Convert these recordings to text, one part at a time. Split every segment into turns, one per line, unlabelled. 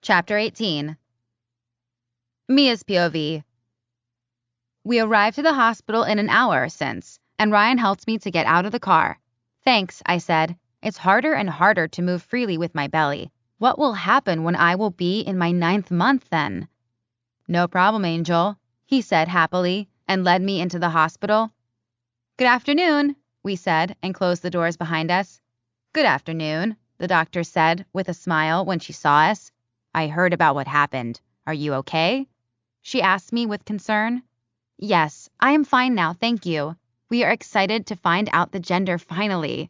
Chapter 18. Mia's POV. We arrived to the hospital in an hour since, and Ryan helped me to get out of the car. Thanks, I said. It's harder and harder to move freely with my belly. What will happen when I will be in my 9th month then? No problem, Angel, he said happily, and led me into the hospital. Good afternoon, we said, and closed the doors behind us. Good afternoon, the doctor said with a smile when she saw us. I heard about what happened. Are you okay? She asked me with concern. Yes, I am fine now, thank you. We are excited to find out the gender finally,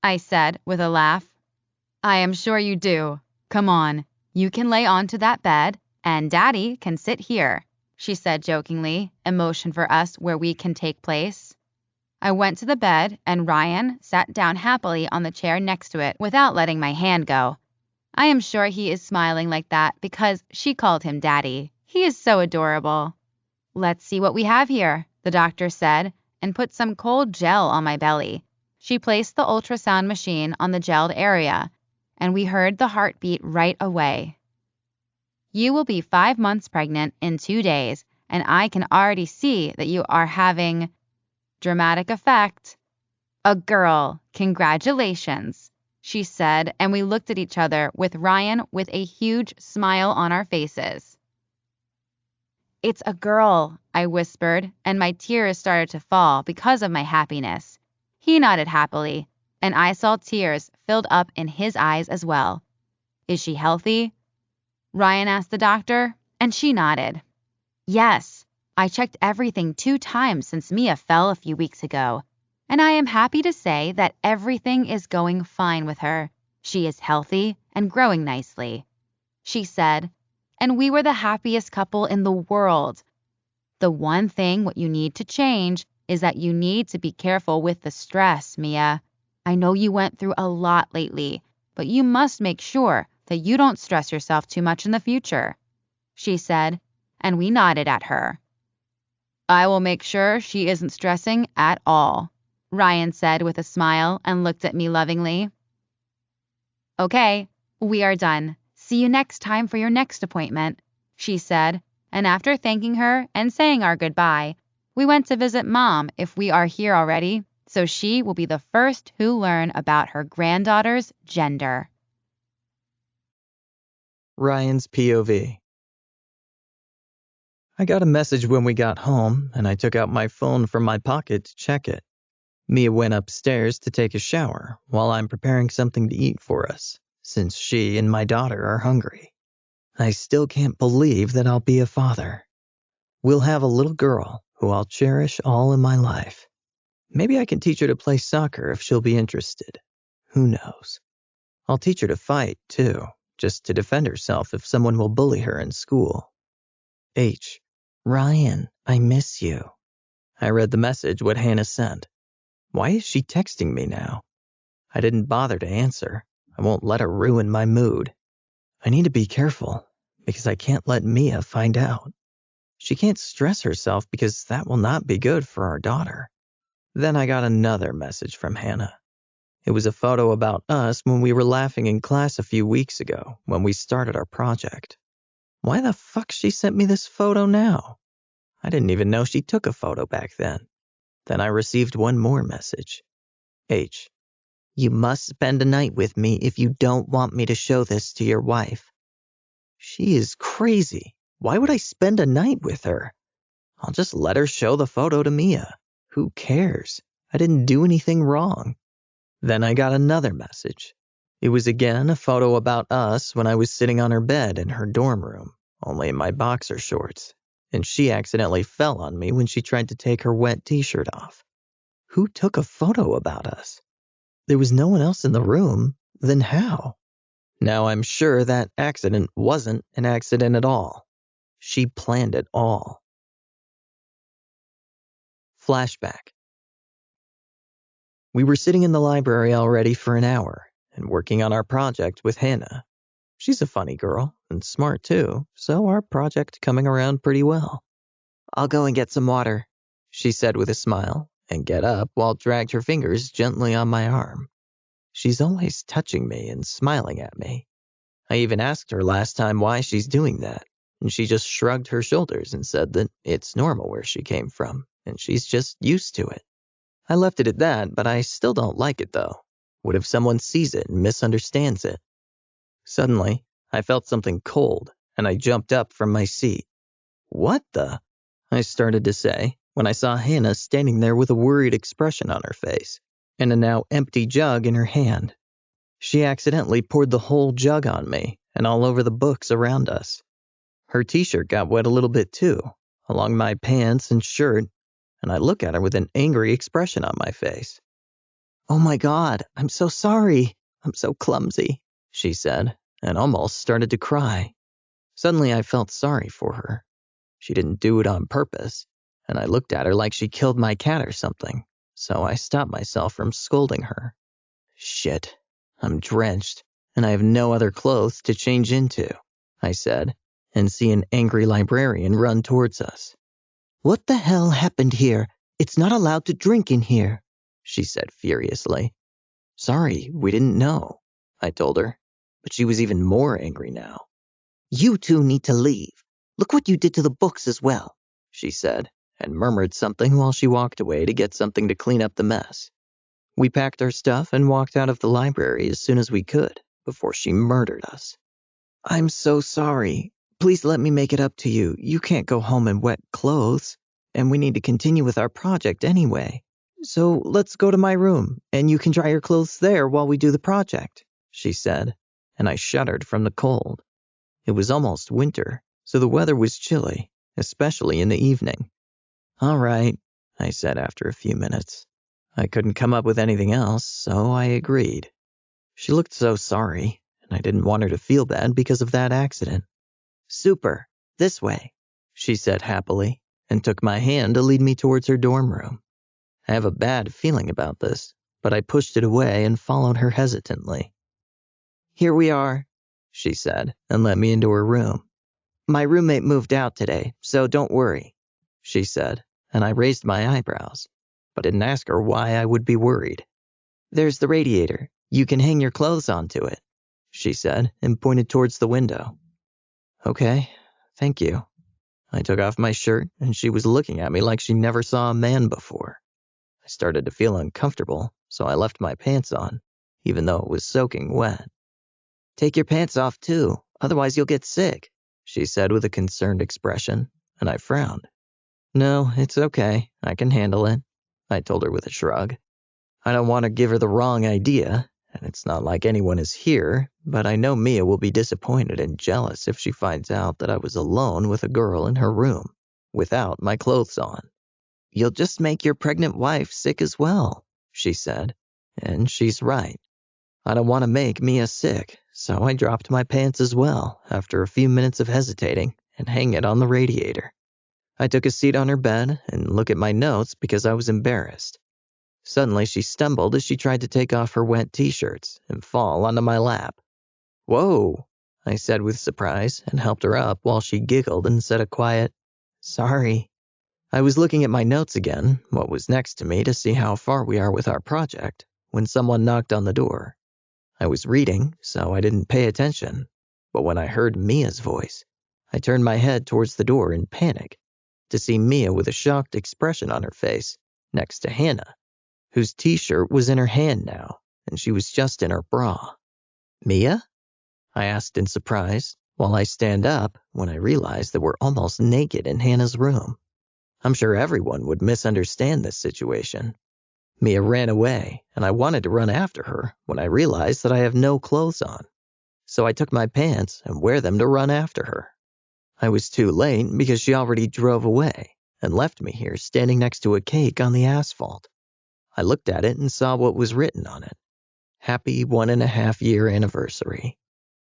I said with a laugh. I am sure you do. Come on, you can lay onto that bed, and Daddy can sit here, she said jokingly, and motioned for us where we can take place. I went to the bed, and Ryan sat down happily on the chair next to it without letting my hand go. I am sure he is smiling like that because she called him Daddy. He is so adorable. Let's see what we have here, the doctor said, and put some cold gel on my belly. She placed the ultrasound machine on the gelled area, and we heard the heartbeat right away. You will be 5 months pregnant in 2 days, and I can already see that you are having dramatic effect. A girl, congratulations, she said, and we looked at each other with Ryan with a huge smile on our faces. It's a girl, I whispered, and my tears started to fall because of my happiness. He nodded happily, and I saw tears filled up in his eyes as well. Is she healthy? Ryan asked the doctor, and she nodded. Yes, I checked everything 2 times since Mia fell a few weeks ago, and I am happy to say that everything is going fine with her. She is healthy and growing nicely, she said, and we were the happiest couple in the world. The one thing what you need to change is that you need to be careful with the stress, Mia. I know you went through a lot lately, but you must make sure that you don't stress yourself too much in the future, she said, and we nodded at her. I will make sure she isn't stressing at all, Ryan said with a smile and looked at me lovingly. Okay, we are done. See you next time for your next appointment, she said, and after thanking her and saying our goodbye, we went to visit Mom if we are here already, so she will be the first who learn about her granddaughter's gender.
Ryan's POV. I got a message when we got home, and I took out my phone from my pocket to check it. Mia went upstairs to take a shower while I'm preparing something to eat for us, since she and my daughter are hungry. I still can't believe that I'll be a father. We'll have a little girl who I'll cherish all in my life. Maybe I can teach her to play soccer if she'll be interested. Who knows? I'll teach her to fight, too, just to defend herself if someone will bully her in school. H. Ryan, I miss you. I read the message what Hannah sent. Why is she texting me now? I didn't bother to answer. I won't let her ruin my mood. I need to be careful, because I can't let Mia find out. She can't stress herself because that will not be good for our daughter. Then I got another message from Hannah. It was a photo about us when we were laughing in class a few weeks ago when we started our project. Why the fuck she sent me this photo now? I didn't even know she took a photo back then. Then I received one more message. H. You must spend a night with me if you don't want me to show this to your wife. She is crazy. Why would I spend a night with her? I'll just let her show the photo to Mia. Who cares? I didn't do anything wrong. Then I got another message. It was again a photo about us when I was sitting on her bed in her dorm room, only in my boxer shorts, and she accidentally fell on me when she tried to take her wet t-shirt off. Who took a photo about us? There was no one else in the room, then how? Now I'm sure that accident wasn't an accident at all. She planned it all. Flashback. We were sitting in the library already for an hour and working on our project with Hannah. She's a funny girl and smart too, so our project coming around pretty well. I'll go and get some water, she said with a smile, and get up while dragged her fingers gently on my arm. She's always touching me and smiling at me. I even asked her last time why she's doing that, and she just shrugged her shoulders and said that it's normal where she came from, and she's just used to it. I left it at that, but I still don't like it though. What if someone sees it and misunderstands it? Suddenly, I felt something cold, and I jumped up from my seat. What the? I started to say, when I saw Hannah standing there with a worried expression on her face, and a now empty jug in her hand. She accidentally poured the whole jug on me, and all over the books around us. Her t-shirt got wet a little bit too, along my pants and shirt, and I look at her with an angry expression on my face. "Oh my God, I'm so sorry. I'm so clumsy," she said, and almost started to cry. Suddenly I felt sorry for her. She didn't do it on purpose, and I looked at her like she killed my cat or something, so I stopped myself from scolding her. Shit, I'm drenched, and I have no other clothes to change into, I said, and see an angry librarian run towards us. "What the hell happened here? It's not allowed to drink in here," she said furiously. "Sorry, we didn't know," I told her, but she was even more angry now. "You two need to leave. Look what you did to the books as well," she said, and murmured something while she walked away to get something to clean up the mess. We packed our stuff and walked out of the library as soon as we could, before she murdered us. "I'm so sorry. Please let me make it up to you. You can't go home in wet clothes, and we need to continue with our project anyway. So let's go to my room, and you can dry your clothes there while we do the project," she said, and I shuddered from the cold. It was almost winter, so the weather was chilly, especially in the evening. "All right," I said after a few minutes. I couldn't come up with anything else, so I agreed. She looked so sorry, and I didn't want her to feel bad because of that accident. "Super, this way," she said happily, and took my hand to lead me towards her dorm room. I have a bad feeling about this, but I pushed it away and followed her hesitantly. "Here we are," she said, and let me into her room. "My roommate moved out today, so don't worry," she said, and I raised my eyebrows, but didn't ask her why I would be worried. "There's the radiator. You can hang your clothes onto it," she said, and pointed towards the window. "Okay, thank you." I took off my shirt, and she was looking at me like she never saw a man before. I started to feel uncomfortable, so I left my pants on, even though it was soaking wet. "Take your pants off too, otherwise you'll get sick," she said with a concerned expression, and I frowned. "No, it's okay. I can handle it," I told her with a shrug. I don't want to give her the wrong idea, and it's not like anyone is here, but I know Mia will be disappointed and jealous if she finds out that I was alone with a girl in her room, without my clothes on. "You'll just make your pregnant wife sick as well," she said, and she's right. I don't want to make Mia sick, so I dropped my pants as well after a few minutes of hesitating and hang it on the radiator. I took a seat on her bed and looked at my notes because I was embarrassed. Suddenly she stumbled as she tried to take off her wet t-shirts and fall onto my lap. "Whoa," I said with surprise and helped her up while she giggled and said a quiet, "Sorry." I was looking at my notes again, what was next to me, to see how far we are with our project, when someone knocked on the door. I was reading, so I didn't pay attention, but when I heard Mia's voice, I turned my head towards the door in panic to see Mia with a shocked expression on her face next to Hannah, whose t-shirt was in her hand now, and she was just in her bra. "Mia?" I asked in surprise, while I stand up when I realized that we're almost naked in Hannah's room. I'm sure everyone would misunderstand this situation. Mia ran away, and I wanted to run after her when I realized that I have no clothes on. So I took my pants and wear them to run after her. I was too late because she already drove away and left me here standing next to a cake on the asphalt. I looked at it and saw what was written on it. Happy 1.5-year anniversary.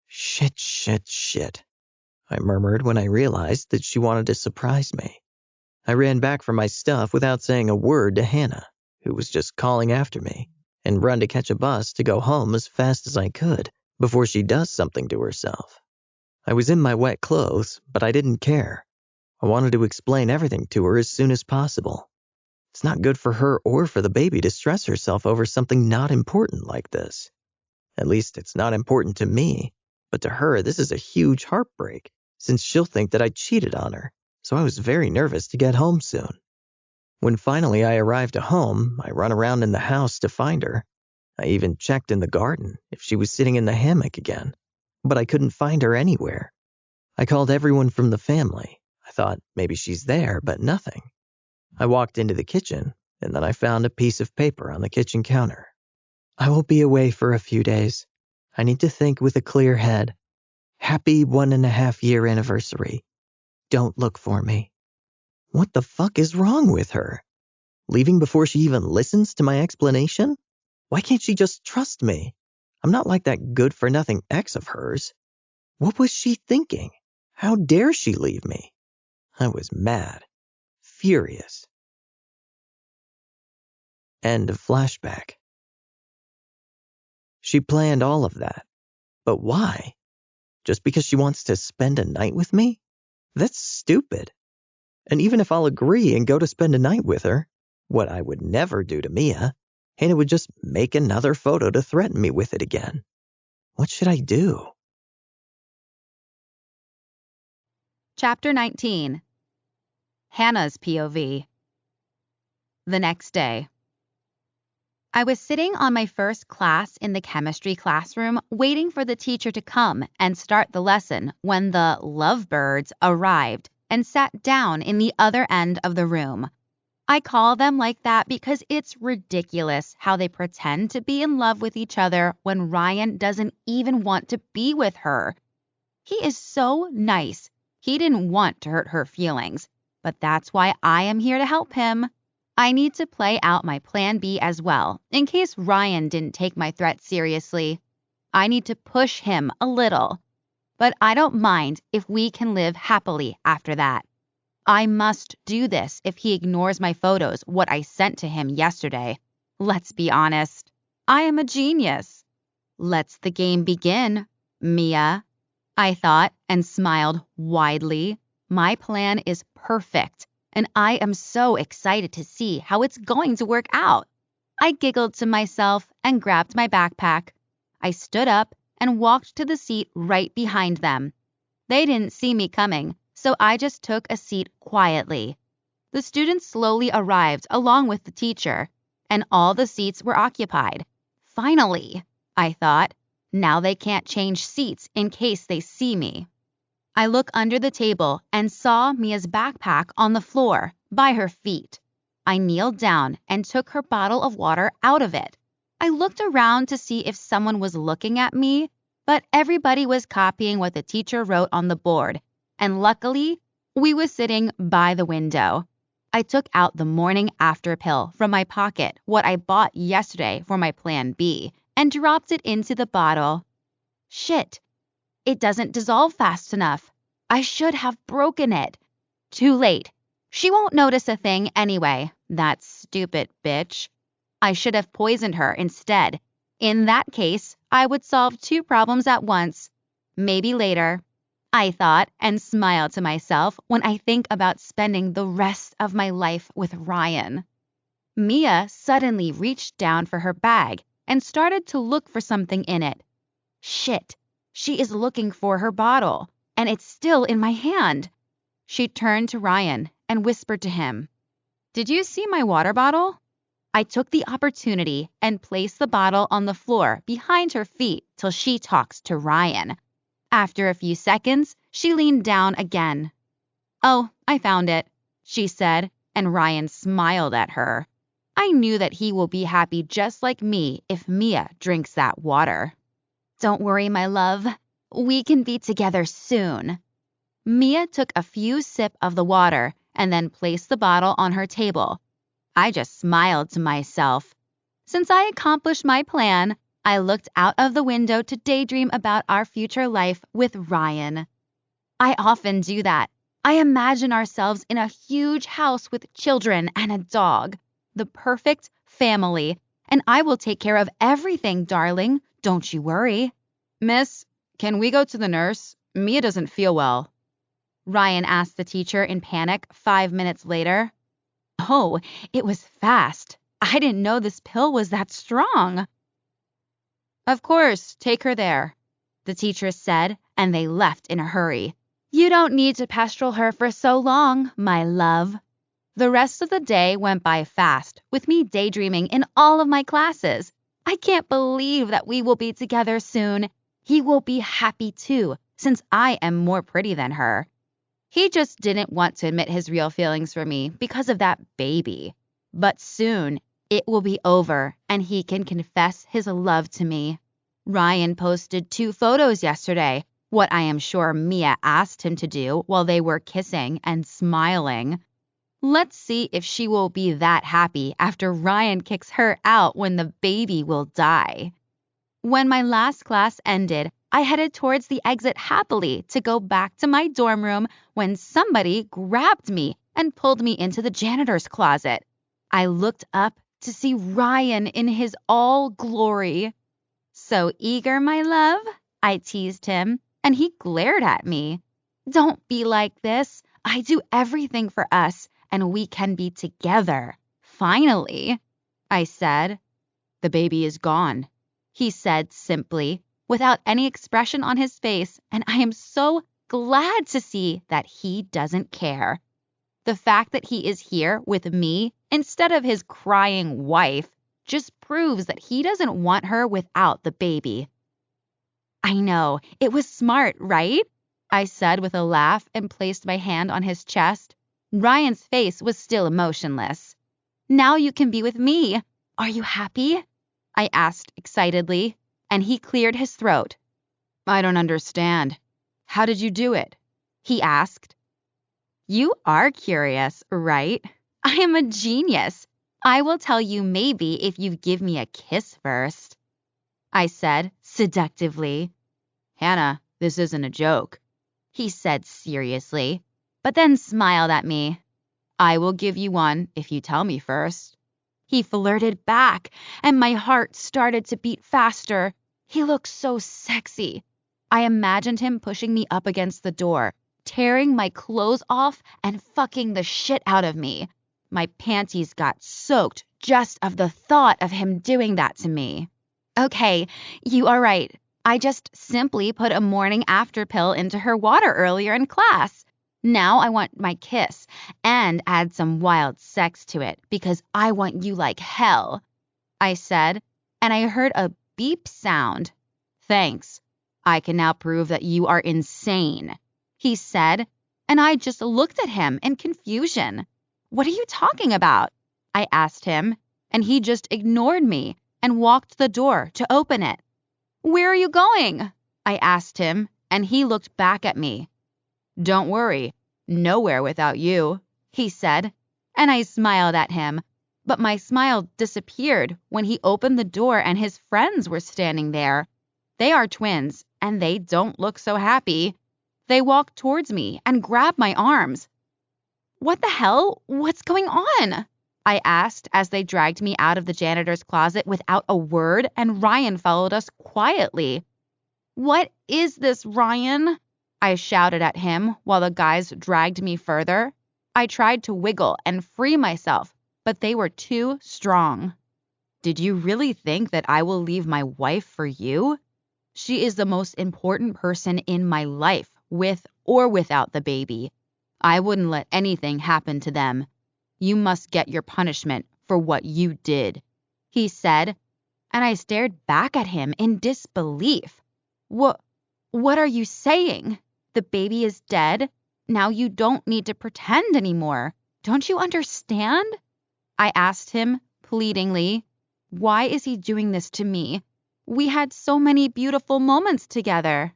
Shit, shit, shit, I murmured when I realized that she wanted to surprise me. I ran back for my stuff without saying a word to Hannah, who was just calling after me, and run to catch a bus to go home as fast as I could before she does something to herself. I was in my wet clothes, but I didn't care. I wanted to explain everything to her as soon as possible. It's not good for her or for the baby to stress herself over something not important like this. At least it's not important to me, But to her, this is a huge heartbreak, since she'll think that I cheated on her, so I was very nervous to get home soon. When finally I arrived at home, I run around in the house to find her. I even checked in the garden if she was sitting in the hammock again, but I couldn't find her anywhere. I called everyone from the family. I thought maybe she's there, but nothing. I walked into the kitchen, and then I found a piece of paper on the kitchen counter. I will be away for a few days. I need to think with a clear head. Happy 1.5-year anniversary. Don't look for me. What the fuck is wrong with her? Leaving before she even listens to my explanation? Why can't she just trust me? I'm not like that good-for-nothing ex of hers. What was she thinking? How dare she leave me? I was mad. Furious. End of flashback. She planned all of that. But why? Just because she wants to spend a night with me? That's stupid. And even if I'll agree and go to spend a night with her, what I would never do to Mia, Hannah would just make another photo to threaten me with it again. What should I do?
Chapter 19. Hannah's POV. The next day. I was sitting on my first class in the chemistry classroom waiting for the teacher to come and start the lesson when the lovebirds arrived and sat down in the other end of the room. I call them like that because it's ridiculous how they pretend to be in love with each other when Ryan doesn't even want to be with her. He is so nice. He didn't want to hurt her feelings, but that's why I am here to help him. I need to play out my plan B as well, in case Ryan didn't take my threat seriously. I need to push him a little, but I don't mind if we can live happily after that. I must do this if he ignores my photos, what I sent to him yesterday. Let's be honest. I am a genius. Let's the game begin, Mia, I thought and smiled widely. My plan is perfect, and I am so excited to see how it's going to work out. I giggled to myself and grabbed my backpack. I stood up and walked to the seat right behind them. They didn't see me coming, so I just took a seat quietly. The students slowly arrived along with the teacher, and all the seats were occupied. Finally, I thought, now they can't change seats in case they see me. I looked under the table and saw Mia's backpack on the floor by her feet. I kneeled down and took her bottle of water out of it. I looked around to see if someone was looking at me, but everybody was copying what the teacher wrote on the board, and luckily, we were sitting by the window. I took out the morning after pill from my pocket, what I bought yesterday for my plan B, and dropped it into the bottle. Shit. It doesn't dissolve fast enough. I should have broken it. Too late. She won't notice a thing anyway, that stupid bitch. I should have poisoned her instead. In that case, I would solve 2 problems at once. Maybe later, I thought and smiled to myself when I think about spending the rest of my life with Ryan. Mia suddenly reached down for her bag and started to look for something in it. Shit. She is looking for her bottle, and it's still in my hand. She turned to Ryan and whispered to him, "Did you see my water bottle?" I took the opportunity and placed the bottle on the floor behind her feet till she talks to Ryan. After a few seconds, she leaned down again. "Oh, I found it," she said, and Ryan smiled at her. I knew that he will be happy just like me if Mia drinks that water. "Don't worry, my love. We can be together soon." Mia took a few sips of the water and then placed the bottle on her table. I just smiled to myself. Since I accomplished my plan, I looked out of the window to daydream about our future life with Ryan. I often do that. I imagine ourselves in a huge house with children and a dog. The perfect family. And I will take care of everything, darling. Don't you worry. "Miss, can we go to the nurse? Mia doesn't feel well," Ryan asked the teacher in panic 5 minutes later. Oh, it was fast. I didn't know this pill was that strong. "Of course, take her there," the teacher said, and they left in a hurry. You don't need to pastoral her for so long, my love. The rest of the day went by fast, with me daydreaming in all of my classes. I can't believe that we will be together soon. He will be happy too, since I am more pretty than her. He just didn't want to admit his real feelings for me because of that baby. But soon, it will be over, and he can confess his love to me. Ryan posted 2 photos yesterday, what I am sure Mia asked him to do while they were kissing and smiling. Let's see if she will be that happy after Ryan kicks her out when the baby will die. When my last class ended, I headed towards the exit happily to go back to my dorm room when somebody grabbed me and pulled me into the janitor's closet. I looked up to see Ryan in his all glory. So eager, my love? I teased him, and he glared at me. Don't be like this. I do everything for us, and we can be together. Finally, I said. The baby is gone, he said simply, without any expression on his face, and I am so glad to see that he doesn't care. The fact that he is here with me instead of his crying wife just proves that he doesn't want her without the baby. I know, it was smart, right? I said with a laugh and placed my hand on his chest. Ryan's face was still emotionless. Now you can be with me. Are you happy? I asked excitedly, and he cleared his throat. I don't understand. How did you do it? He asked. You are curious, right? I am a genius. I will tell you maybe if you give me a kiss first, I said seductively. Hannah, this isn't a joke, he said seriously, but then smiled at me. I will give you one if you tell me first. He flirted back, and my heart started to beat faster. He looked so sexy. I imagined him pushing me up against the door, tearing my clothes off and fucking the shit out of me. My panties got soaked just of the thought of him doing that to me. Okay, you are right. I just simply put a morning after pill into her water earlier in class. Now I want my kiss and add some wild sex to it because I want you like hell, I said, and I heard a beep sound. Thanks. I can now prove that you are insane, he said, and I just looked at him in confusion. What are you talking about? I asked him, and he just ignored me and walked to the door to open it. Where are you going? I asked him, and he looked back at me. Don't worry, nowhere without you, he said, and I smiled at him, but my smile disappeared when he opened the door and his friends were standing there. They are twins, and they don't look so happy. They walked towards me and grabbed my arms. What the hell? What's going on? I asked as they dragged me out of the janitor's closet without a word, and Ryan followed us quietly. What is this, Ryan? I shouted at him while the guys dragged me further. I tried to wiggle and free myself, but they were too strong. Did you really think that I will leave my wife for you? She is the most important person in my life, with or without the baby. I wouldn't let anything happen to them. You must get your punishment for what you did, he said, and I stared back at him in disbelief. What are you saying? The baby is dead? Now you don't need to pretend anymore. Don't you understand? I asked him pleadingly. Why is he doing this to me? We had so many beautiful moments together.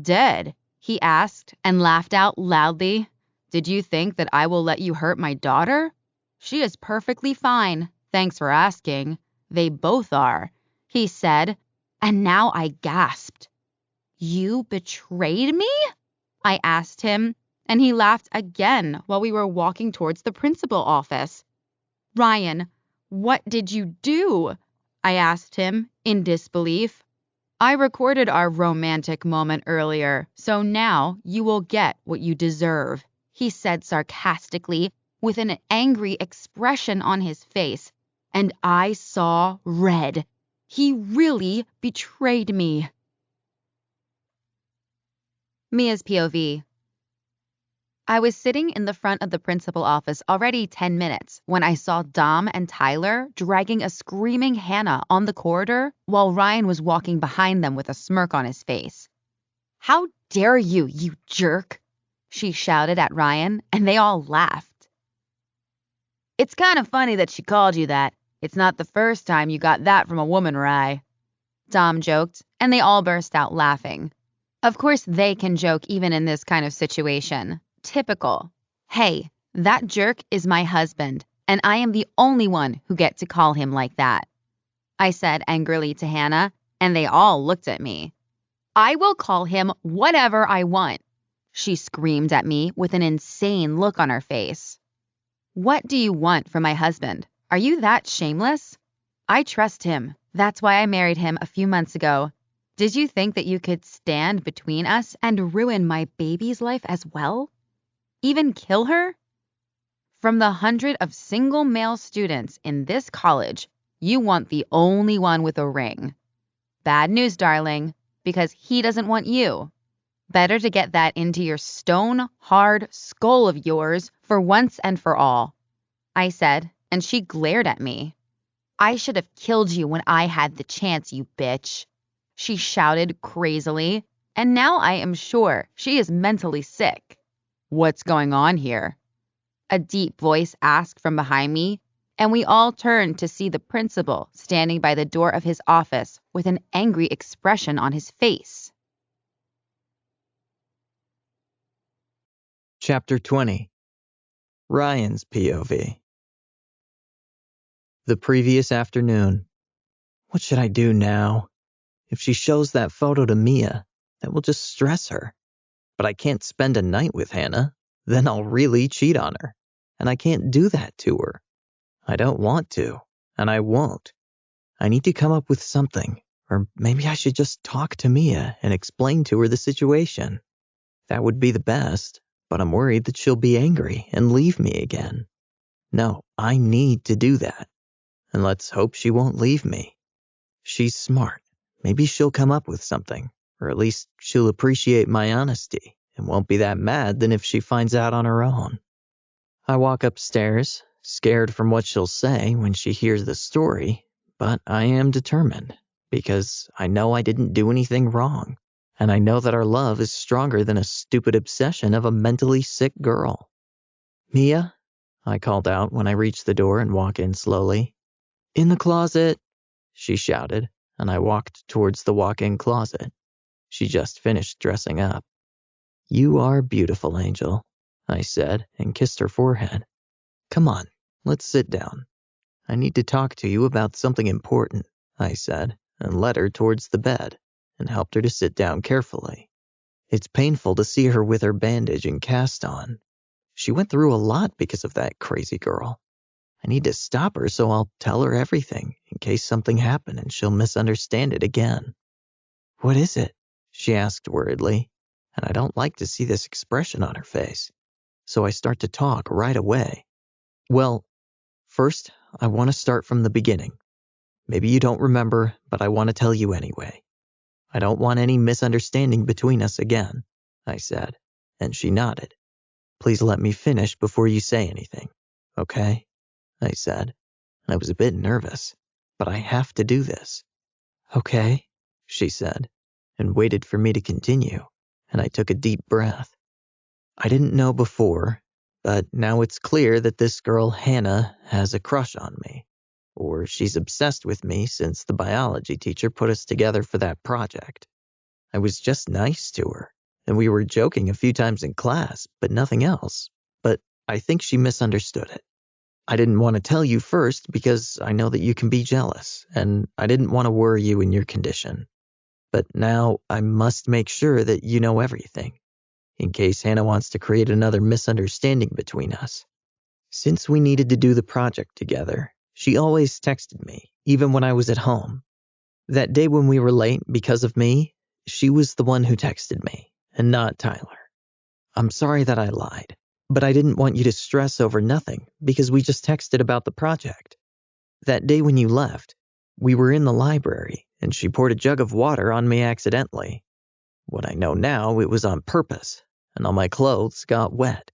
Dead? He asked and laughed out loudly. Did you think that I will let you hurt my daughter? She is perfectly fine. Thanks for asking. They both are, he said, and now I gasped. You betrayed me? I asked him, and he laughed again while we were walking towards the principal office. Ryan, what did you do? I asked him in disbelief. I recorded our romantic moment earlier, so now you will get what you deserve, he said sarcastically with an angry expression on his face, and I saw red. He really betrayed me. Mia's POV. I was sitting in the front of the principal office already 10 minutes when I saw Dom and Tyler dragging a screaming Hannah on the corridor while Ryan was walking behind them with a smirk on his face. "How dare you, you jerk!" she shouted at Ryan, and they all laughed. "It's kind of funny that she called you that. It's not the first time you got that from a woman, Rye," Dom joked, and they all burst out laughing. Of course they can joke even in this kind of situation. Typical. Hey, that jerk is my husband, and I am the only one who get to call him like that, I said angrily to Hannah, and they all looked at me. "I will call him whatever I want," she screamed at me with an insane look on her face. "What do you want from my husband? Are you that shameless? I trust him. That's why I married him a few months ago. Did you think that you could stand between us and ruin my baby's life as well? Even kill her? From the 100 of single male students in this college, you want the only one with a ring. Bad news, darling, because he doesn't want you. Better to get that into your stone-hard skull of yours for once and for all," I said, and she glared at me. "I should have killed you when I had the chance, you bitch," she shouted crazily, and now I am sure she is mentally sick. "What's going on here?" a deep voice asked from behind me, and we all turned to see the principal standing by the door of his office with an angry expression on his face.
Chapter 20. Ryan's POV. The previous afternoon. What should I do now? If she shows that photo to Mia, that will just stress her. But I can't spend a night with Hannah. Then I'll really cheat on her. And I can't do that to her. I don't want to, and I won't. I need to come up with something, or maybe I should just talk to Mia and explain to her the situation. That would be the best, but I'm worried that she'll be angry and leave me again. No, I need to do that. And let's hope she won't leave me. She's smart. Maybe she'll come up with something, or at least she'll appreciate my honesty and won't be that mad than if she finds out on her own. I walk upstairs, scared from what she'll say when she hears the story, but I am determined, because I know I didn't do anything wrong, and I know that our love is stronger than a stupid obsession of a mentally sick girl. "Mia?" I called out when I reached the door and walked in slowly. "In the closet," she shouted, and I walked towards the walk-in closet. She just finished dressing up. "You are beautiful, Angel," I said, and kissed her forehead. "Come on, let's sit down. I need to talk to you about something important," I said, and led her towards the bed, and helped her to sit down carefully. It's painful to see her with her bandage and cast on. She went through a lot because of that crazy girl. I need to stop her, so I'll tell her everything, in case something happened and she'll misunderstand it again. "What is it?" she asked worriedly, and I don't like to see this expression on her face. So I start to talk right away. "Well, first, I want to start from the beginning. Maybe you don't remember, but I want to tell you anyway. I don't want any misunderstanding between us again," I said, and she nodded. "Please let me finish before you say anything, okay?" I said. I was a bit nervous, but I have to do this. "Okay," she said, and waited for me to continue, and I took a deep breath. I didn't know before, but now it's clear that this girl Hannah has a crush on me, or she's obsessed with me since the biology teacher put us together for that project. I was just nice to her, and we were joking a few times in class, but nothing else. But I think she misunderstood it. I didn't want to tell you first because I know that you can be jealous, and I didn't want to worry you in your condition. But now I must make sure that you know everything, in case Hannah wants to create another misunderstanding between us. Since we needed to do the project together, she always texted me, even when I was at home. That day when we were late because of me, she was the one who texted me, and not Tyler. I'm sorry that I lied, but I didn't want you to stress over nothing because we just texted about the project. That day when you left, we were in the library, and she poured a jug of water on me accidentally. What I know now, it was on purpose, and all my clothes got wet.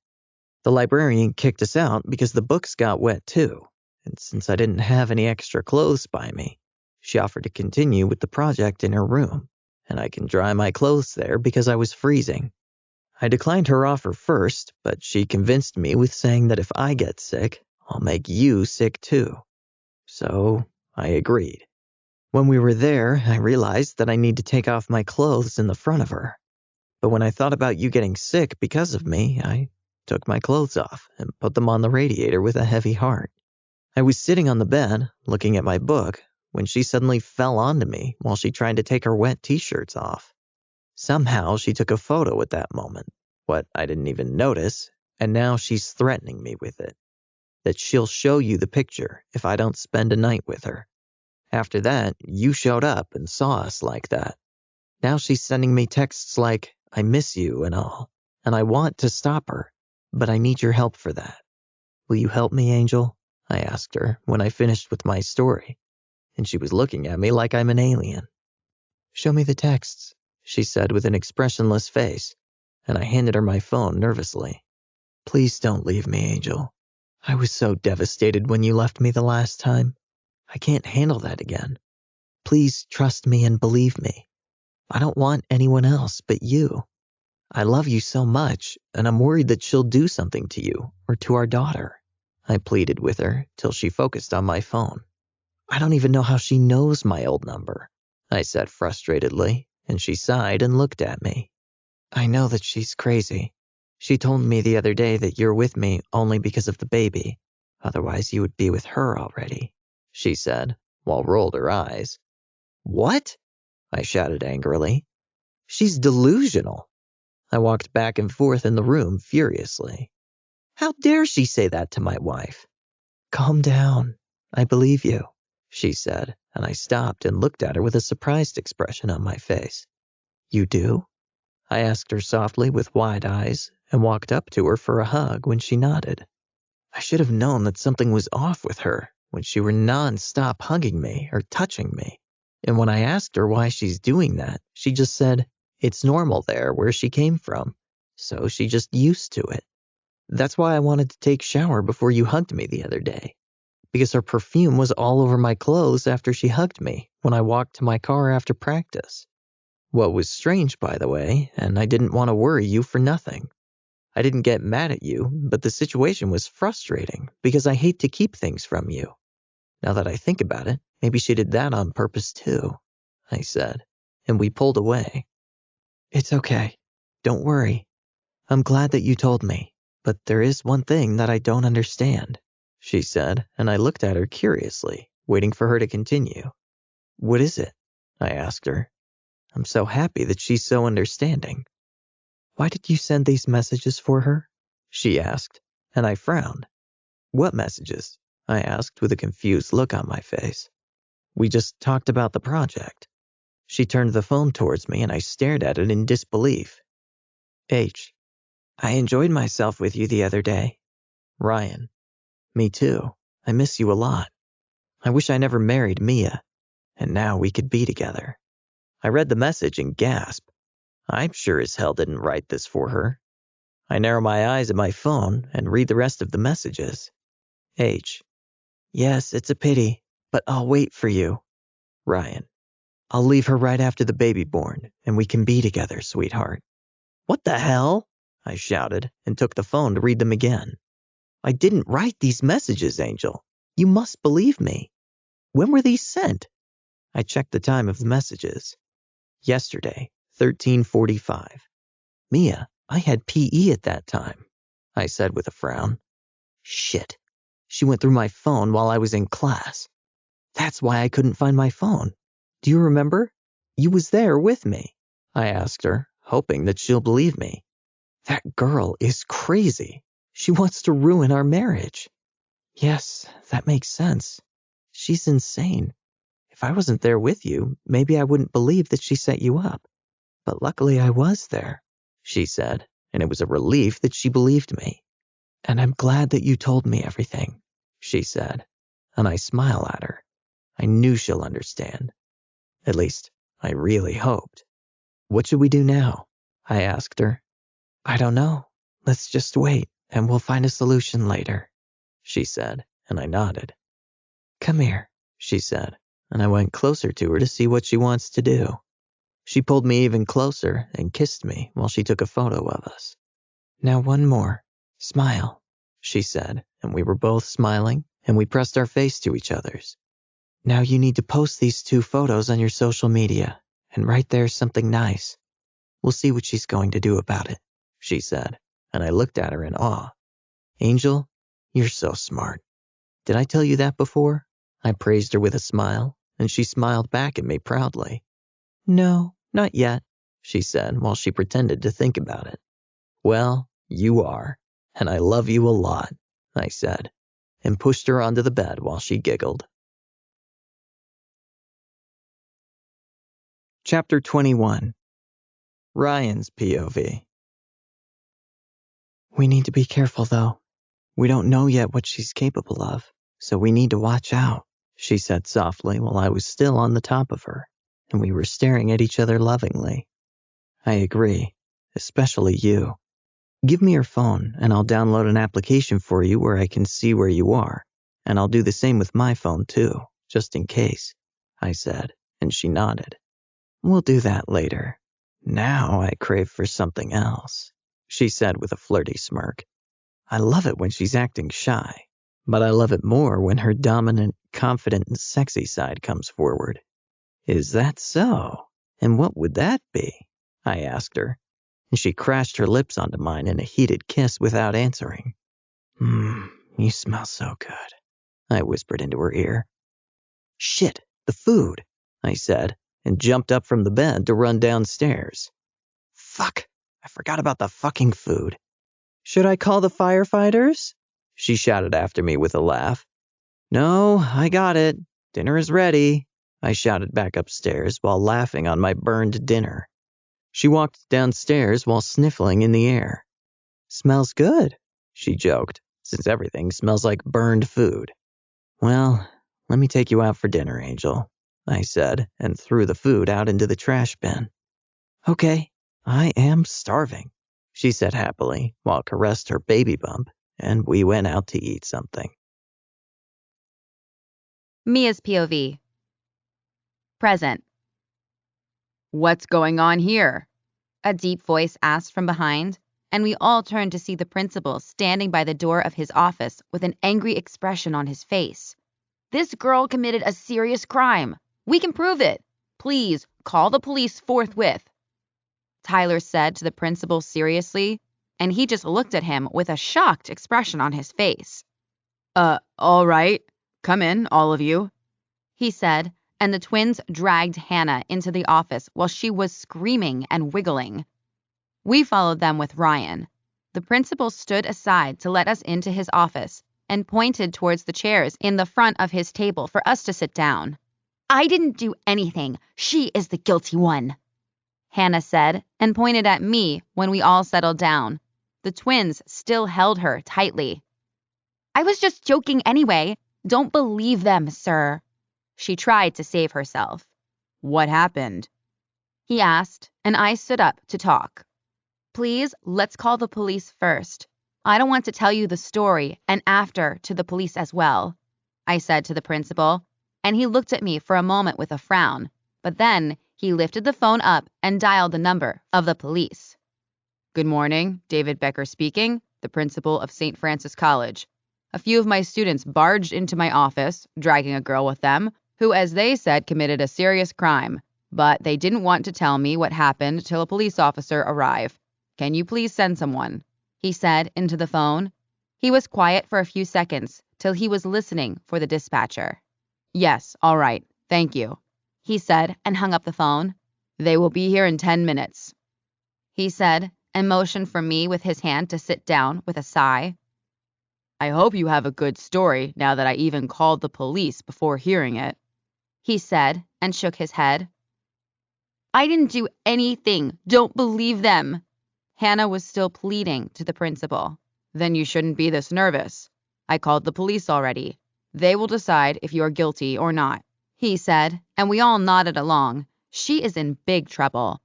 The librarian kicked us out because the books got wet too, and since I didn't have any extra clothes by me, she offered to continue with the project in her room, and I can dry my clothes there because I was freezing. I declined her offer first, but she convinced me with saying that if I get sick, I'll make you sick too. So I agreed. When we were there, I realized that I need to take off my clothes in the front of her. But when I thought about you getting sick because of me, I took my clothes off and put them on the radiator with a heavy heart. I was sitting on the bed, looking at my book, when she suddenly fell onto me while she tried to take her wet t-shirts off. Somehow she took a photo at that moment, what I didn't even notice, and now she's threatening me with it. That she'll show you the picture if I don't spend a night with her. After that, you showed up and saw us like that. Now she's sending me texts like, I miss you and all, and I want to stop her, but I need your help for that. Will you help me, Angel? I asked her when I finished with my story, and she was looking at me like I'm an alien. Show me the texts, she said with an expressionless face, and I handed her my phone nervously. Please don't leave me, Angel. I was so devastated when you left me the last time. I can't handle that again. Please trust me and believe me. I don't want anyone else but you. I love you so much, and I'm worried that she'll do something to you or to our daughter. I pleaded with her till she focused on my phone. I don't even know how she knows my old number, I said frustratedly, and she sighed and looked at me. I know that she's crazy. She told me the other day that you're with me only because of the baby. Otherwise you would be with her already, she said, while rolled her eyes. What? I shouted angrily. She's delusional. I walked back and forth in the room furiously. How dare she say that to my wife? Calm down. I believe you, she said, and I stopped and looked at her with a surprised expression on my face. You do? I asked her softly with wide eyes and walked up to her for a hug when she nodded. I should have known that something was off with her when she were non-stop hugging me or touching me. And when I asked her why she's doing that, she just said, it's normal there where she came from, so she just used to it. That's why I wanted to take a shower before you hugged me the other day, because her perfume was all over my clothes after she hugged me when I walked to my car after practice. What was strange, by the way, and I didn't want to worry you for nothing. I didn't get mad at you, but the situation was frustrating because I hate to keep things from you. Now that I think about it, maybe she did that on purpose too, I said, and we pulled away. It's okay. Don't worry. I'm glad that you told me, but there is one thing that I don't understand, she said, and I looked at her curiously, waiting for her to continue. What is it? I asked her. I'm so happy that she's so understanding. Why did you send these messages for her? She asked, and I frowned. What messages? I asked with a confused look on my face. We just talked about the project. She turned the phone towards me and I stared at it in disbelief. H. I enjoyed myself with you the other day. Ryan. Me too. I miss you a lot. I wish I never married Mia, and now we could be together. I read the message and gasped. I'm sure as hell didn't write this for her. I narrow my eyes at my phone and read the rest of the messages. H. Yes, it's a pity, but I'll wait for you. Ryan. I'll leave her right after the baby born, and we can be together, sweetheart. What the hell? I shouted and took the phone to read them again. I didn't write these messages, Angel. You must believe me. When were these sent? I checked the time of the messages. Yesterday, 13:45. Mia, I had PE at that time, I said with a frown. Shit. She went through my phone while I was in class. That's why I couldn't find my phone. Do you remember? You was there with me. I asked her, hoping that she'll believe me. That girl is crazy. She wants to ruin our marriage. Yes, that makes sense. She's insane. If I wasn't there with you, maybe I wouldn't believe that she set you up. But luckily I was there, she said, and it was a relief that she believed me. And I'm glad that you told me everything, she said, and I smile at her. I knew she'll understand. At least, I really hoped. What should we do now? I asked her. I don't know. Let's just wait, and we'll find a solution later, she said, and I nodded. Come here, she said, and I went closer to her to see what she wants to do. She pulled me even closer and kissed me while she took a photo of us. Now one more. Smile, she said, and we were both smiling, and we pressed our face to each other's. Now you need to post these 2 photos on your social media, and write there something nice. We'll see what she's going to do about it, she said, and I looked at her in awe. Angel, you're so smart. Did I tell you that before? I praised her with a smile, and she smiled back at me proudly. No, not yet, she said while she pretended to think about it. Well, you are, and I love you a lot, I said, and pushed her onto the bed while she giggled. Chapter 21. Ryan's POV. We need to be careful, though. We don't know yet what she's capable of, so we need to watch out, she said softly while I was still on the top of her, and we were staring at each other lovingly. I agree, especially you. Give me your phone, and I'll download an application for you where I can see where you are, and I'll do the same with my phone, too, just in case, I said, and she nodded. We'll do that later. Now I crave for something else, she said with a flirty smirk. I love it when she's acting shy, but I love it more when her dominant, confident, and sexy side comes forward. Is that so? And what would that be? I asked her, and she crashed her lips onto mine in a heated kiss without answering. You smell so good, I whispered into her ear. Shit, the food, I said, and jumped up from the bed to run downstairs. Fuck, I forgot about the fucking food. Should I call the firefighters? She shouted after me with a laugh. No, I got it. Dinner is ready, I shouted back upstairs while laughing on my burned dinner. She walked downstairs while sniffling in the air. Smells good, she joked, since everything smells like burned food. Well, let me take you out for dinner, Angel, I said, and threw the food out into the trash bin. Okay, I am starving, she said happily while caressed her baby bump, and we went out to eat something.
Mia's POV. Present. What's going on here? A deep voice asked from behind, and we all turned to see the principal standing by the door of his office with an angry expression on his face. This girl committed a serious crime. We can prove it. Please call the police forthwith, Tyler said to the principal seriously, and he just looked at him with a shocked expression on his face. All right. Come in, all of you, he said, and the twins dragged Hannah into the office while she was screaming and wiggling. We followed them with Ryan. The principal stood aside to let us into his office and pointed towards the chairs in the front of his table for us to sit down. I didn't do anything. She is the guilty one, Hannah said, and pointed at me when we all settled down. The twins still held her tightly. I was just joking anyway. Don't believe them, sir. She tried to save herself. What happened? He asked, and I stood up to talk. Please, let's call the police first. I don't want to tell you the story and after to the police as well, I said to the principal, and he looked at me for a moment with a frown, but then he lifted the phone up and dialed the number of the police. Good morning, David Becker speaking, the principal of St. Francis College. A few of my students barged into my office, dragging a girl with them, who, as they said, committed a serious crime, but they didn't want to tell me what happened till a police officer arrived. Can you please send someone? He said into the phone. He was quiet for a few seconds till he was listening for the dispatcher. Yes, all right, thank you, he said and hung up the phone. They will be here in 10 minutes, he said, and motioned for me with his hand to sit down with a sigh. I hope you have a good story now that I even called the police before hearing it, he said and shook his head. I didn't do anything. Don't believe them. Hannah was still pleading to the principal. Then you shouldn't be this nervous. I called the police already. They will decide if you are guilty or not, he said, and we all nodded along. She is in big trouble.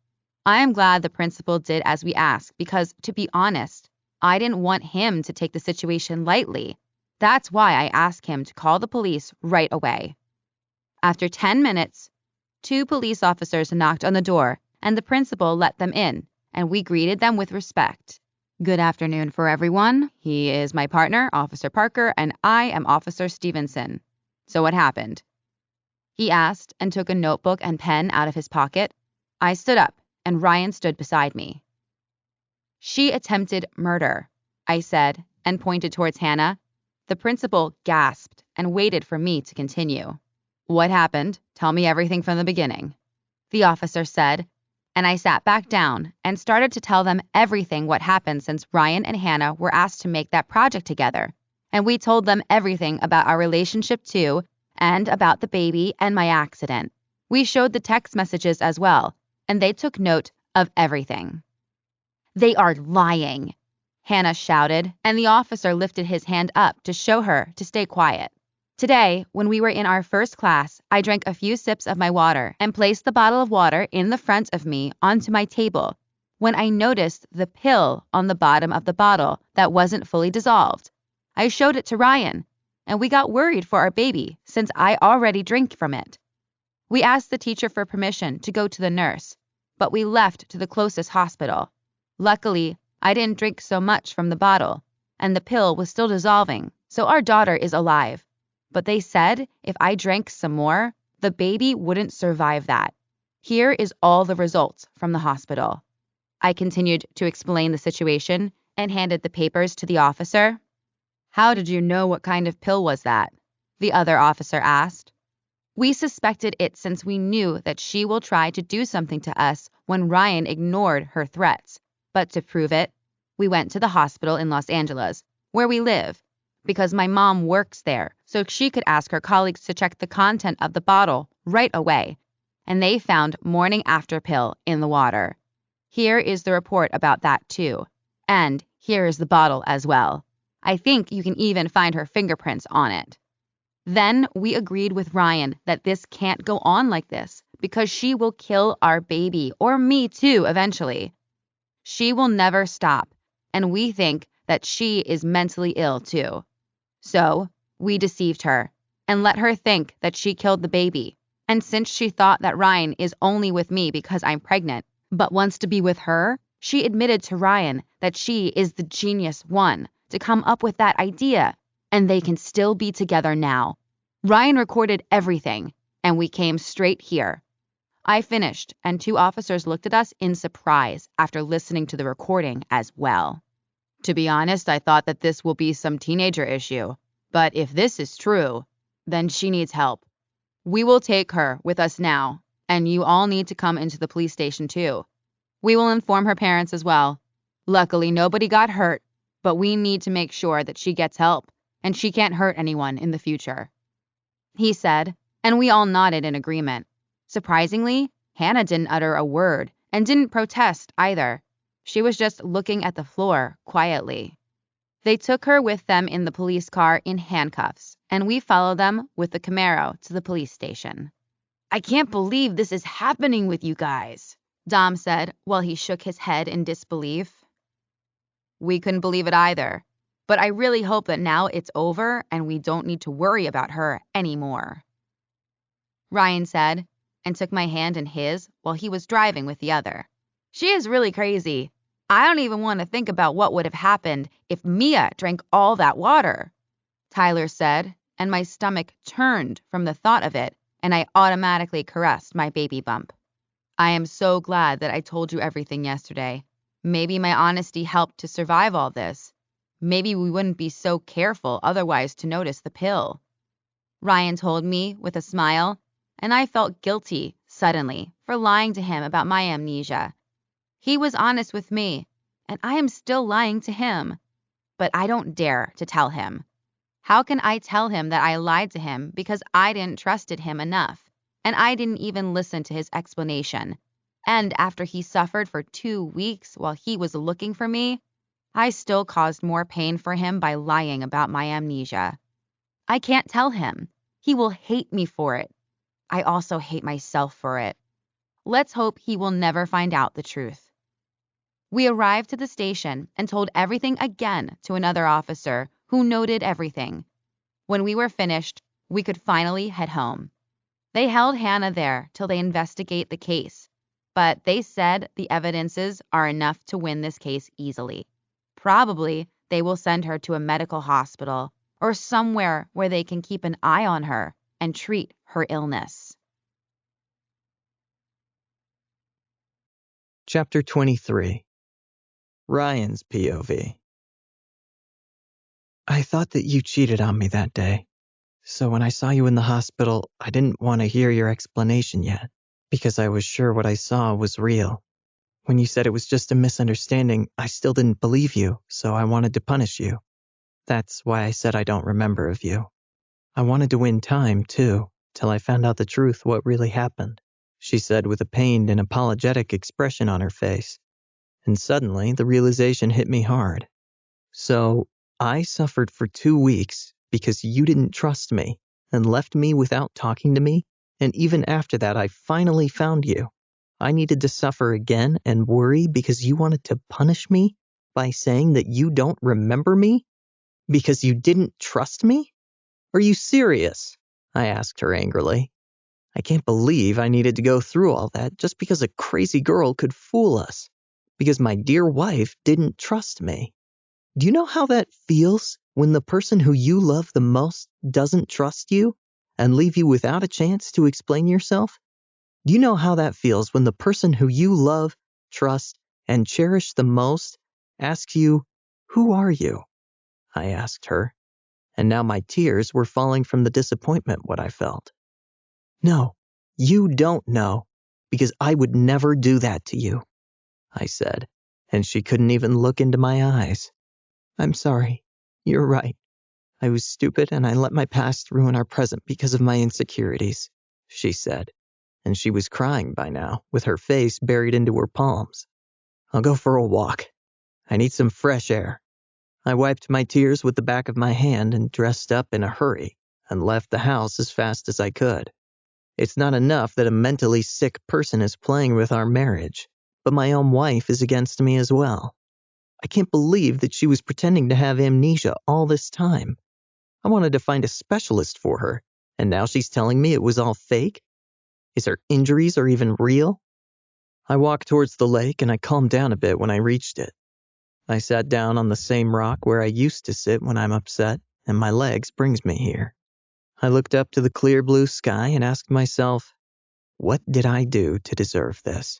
I am glad the principal did as we asked because, to be honest, I didn't want him to take the situation lightly. That's why I asked him to call the police right away. After 10 minutes, 2 police officers knocked on the door, and the principal let them in, and we greeted them with respect. Good afternoon for everyone. He is my partner, Officer Parker, and I am Officer Stevenson. So what happened? He asked and took a notebook and pen out of his pocket. I stood up, and Ryan stood beside me. She attempted murder, I said, and pointed towards Hannah. The principal gasped and waited for me to continue. What happened? Tell me everything from the beginning, the officer said, and I sat back down and started to tell them everything what happened since Ryan and Hannah were asked to make that project together, and we told them everything about our relationship too, and about the baby and my accident. We showed the text messages as well, and they took note of everything. They are lying, Hannah shouted, and the officer lifted his hand up to show her to stay quiet. Today, when we were in our first class, I drank a few sips of my water and placed the bottle of water in the front of me onto my table when I noticed the pill on the bottom of the bottle that wasn't fully dissolved. I showed it to Ryan, and we got worried for our baby since I already drank from it. We asked the teacher for permission to go to the nurse, but we left to the closest hospital. Luckily, I didn't drink so much from the bottle, and the pill was still dissolving, so our daughter is alive. But they said if I drank some more, the baby wouldn't survive that. Here is all the results from the hospital. I continued to explain the situation and handed the papers to the officer. How did you know what kind of pill was that? The other officer asked. We suspected it since we knew that she will try to do something to us when Ryan ignored her threats. But to prove it, we went to the hospital in Los Angeles, where we live, because my mom works there, so she could ask her colleagues to check the content of the bottle right away, and they found morning after pill in the water. Here is the report about that too, and here is the bottle as well. I think you can even find her fingerprints on it. Then we agreed with Ryan that this can't go on like this because she will kill our baby, or me too eventually. She will never stop, and we think that she is mentally ill too. So, we deceived her and let her think that she killed the baby. And since she thought that Ryan is only with me because I'm pregnant, but wants to be with her, she admitted to Ryan that she is the genius one to come up with that idea, and they can still be together now. Ryan recorded everything, and we came straight here. I finished, and 2 officers looked at us in surprise after listening to the recording as well. To be honest, I thought that this will be some teenager issue, but if this is true, then she needs help. We will take her with us now, and you all need to come into the police station too. We will inform her parents as well. Luckily, nobody got hurt, but we need to make sure that she gets help, and she can't hurt anyone in the future, he said, and we all nodded in agreement. Surprisingly, Hannah didn't utter a word and didn't protest either. She was just looking at the floor quietly. They took her with them in the police car in handcuffs, and we followed them with the Camaro to the police station. I can't believe this is happening with you guys, Dom said while he shook his head in disbelief. We couldn't believe it either, but I really hope that now it's over and we don't need to worry about her anymore, Ryan said, and took my hand in his while he was driving with the other. She is really crazy. I don't even want to think about what would have happened if Mia drank all that water, Tyler said, and my stomach turned from the thought of it, and I automatically caressed my baby bump. I am so glad that I told you everything yesterday. Maybe my honesty helped to survive all this. Maybe we wouldn't be so careful otherwise to notice the pill, Ryan told me with a smile, and I felt guilty suddenly for lying to him about my amnesia. He was honest with me, and I am still lying to him, but I don't dare to tell him. How can I tell him that I lied to him because I didn't trusted him enough, and I didn't even listen to his explanation? And after he suffered for 2 weeks while he was looking for me, I still caused more pain for him by lying about my amnesia. I can't tell him. He will hate me for it. I also hate myself for it. Let's hope he will never find out the truth. We arrived to the station and told everything again to another officer who noted everything. When we were finished, we could finally head home. They held Hannah there till they investigate the case, but they said the evidences are enough to win this case easily. Probably they will send her to a medical hospital or somewhere where they can keep an eye on her and treat her illness.
Chapter 23. Ryan's POV. I thought that you cheated on me that day. So when I saw you in the hospital, I didn't want to hear your explanation yet, because I was sure what I saw was real. When you said it was just a misunderstanding, I still didn't believe you, so I wanted to punish you. That's why I said I don't remember of you. I wanted to win time, too, till I found out the truth what really happened, she said with a pained and apologetic expression on her face. And suddenly, the realization hit me hard. So, I suffered for 2 weeks because you didn't trust me and left me without talking to me, and even after that I finally found you. I needed to suffer again and worry because you wanted to punish me by saying that you don't remember me? Because you didn't trust me? Are you serious? I asked her angrily. I can't believe I needed to go through all that just because a crazy girl could fool us. Because my dear wife didn't trust me. Do you know how that feels when the person who you love the most doesn't trust you and leave you without a chance to explain yourself? Do you know how that feels when the person who you love, trust, and cherish the most asks you, "Who are you?" I asked her, and now my tears were falling from the disappointment what I felt. No, you don't know, because I would never do that to you, I said, and she couldn't even look into my eyes. I'm sorry. You're right. I was stupid and I let my past ruin our present because of my insecurities, she said, and she was crying by now, with her face buried into her palms. I'll go for a walk. I need some fresh air. I wiped my tears with the back of my hand and dressed up in a hurry and left the house as fast as I could. It's not enough that a mentally sick person is playing with our marriage, but my own wife is against me as well. I can't believe that she was pretending to have amnesia all this time. I wanted to find a specialist for her, and now she's telling me it was all fake? Is her injuries or even real? I walked towards the lake and I calmed down a bit when I reached it. I sat down on the same rock where I used to sit when I'm upset, and my legs brings me here. I looked up to the clear blue sky and asked myself, what did I do to deserve this?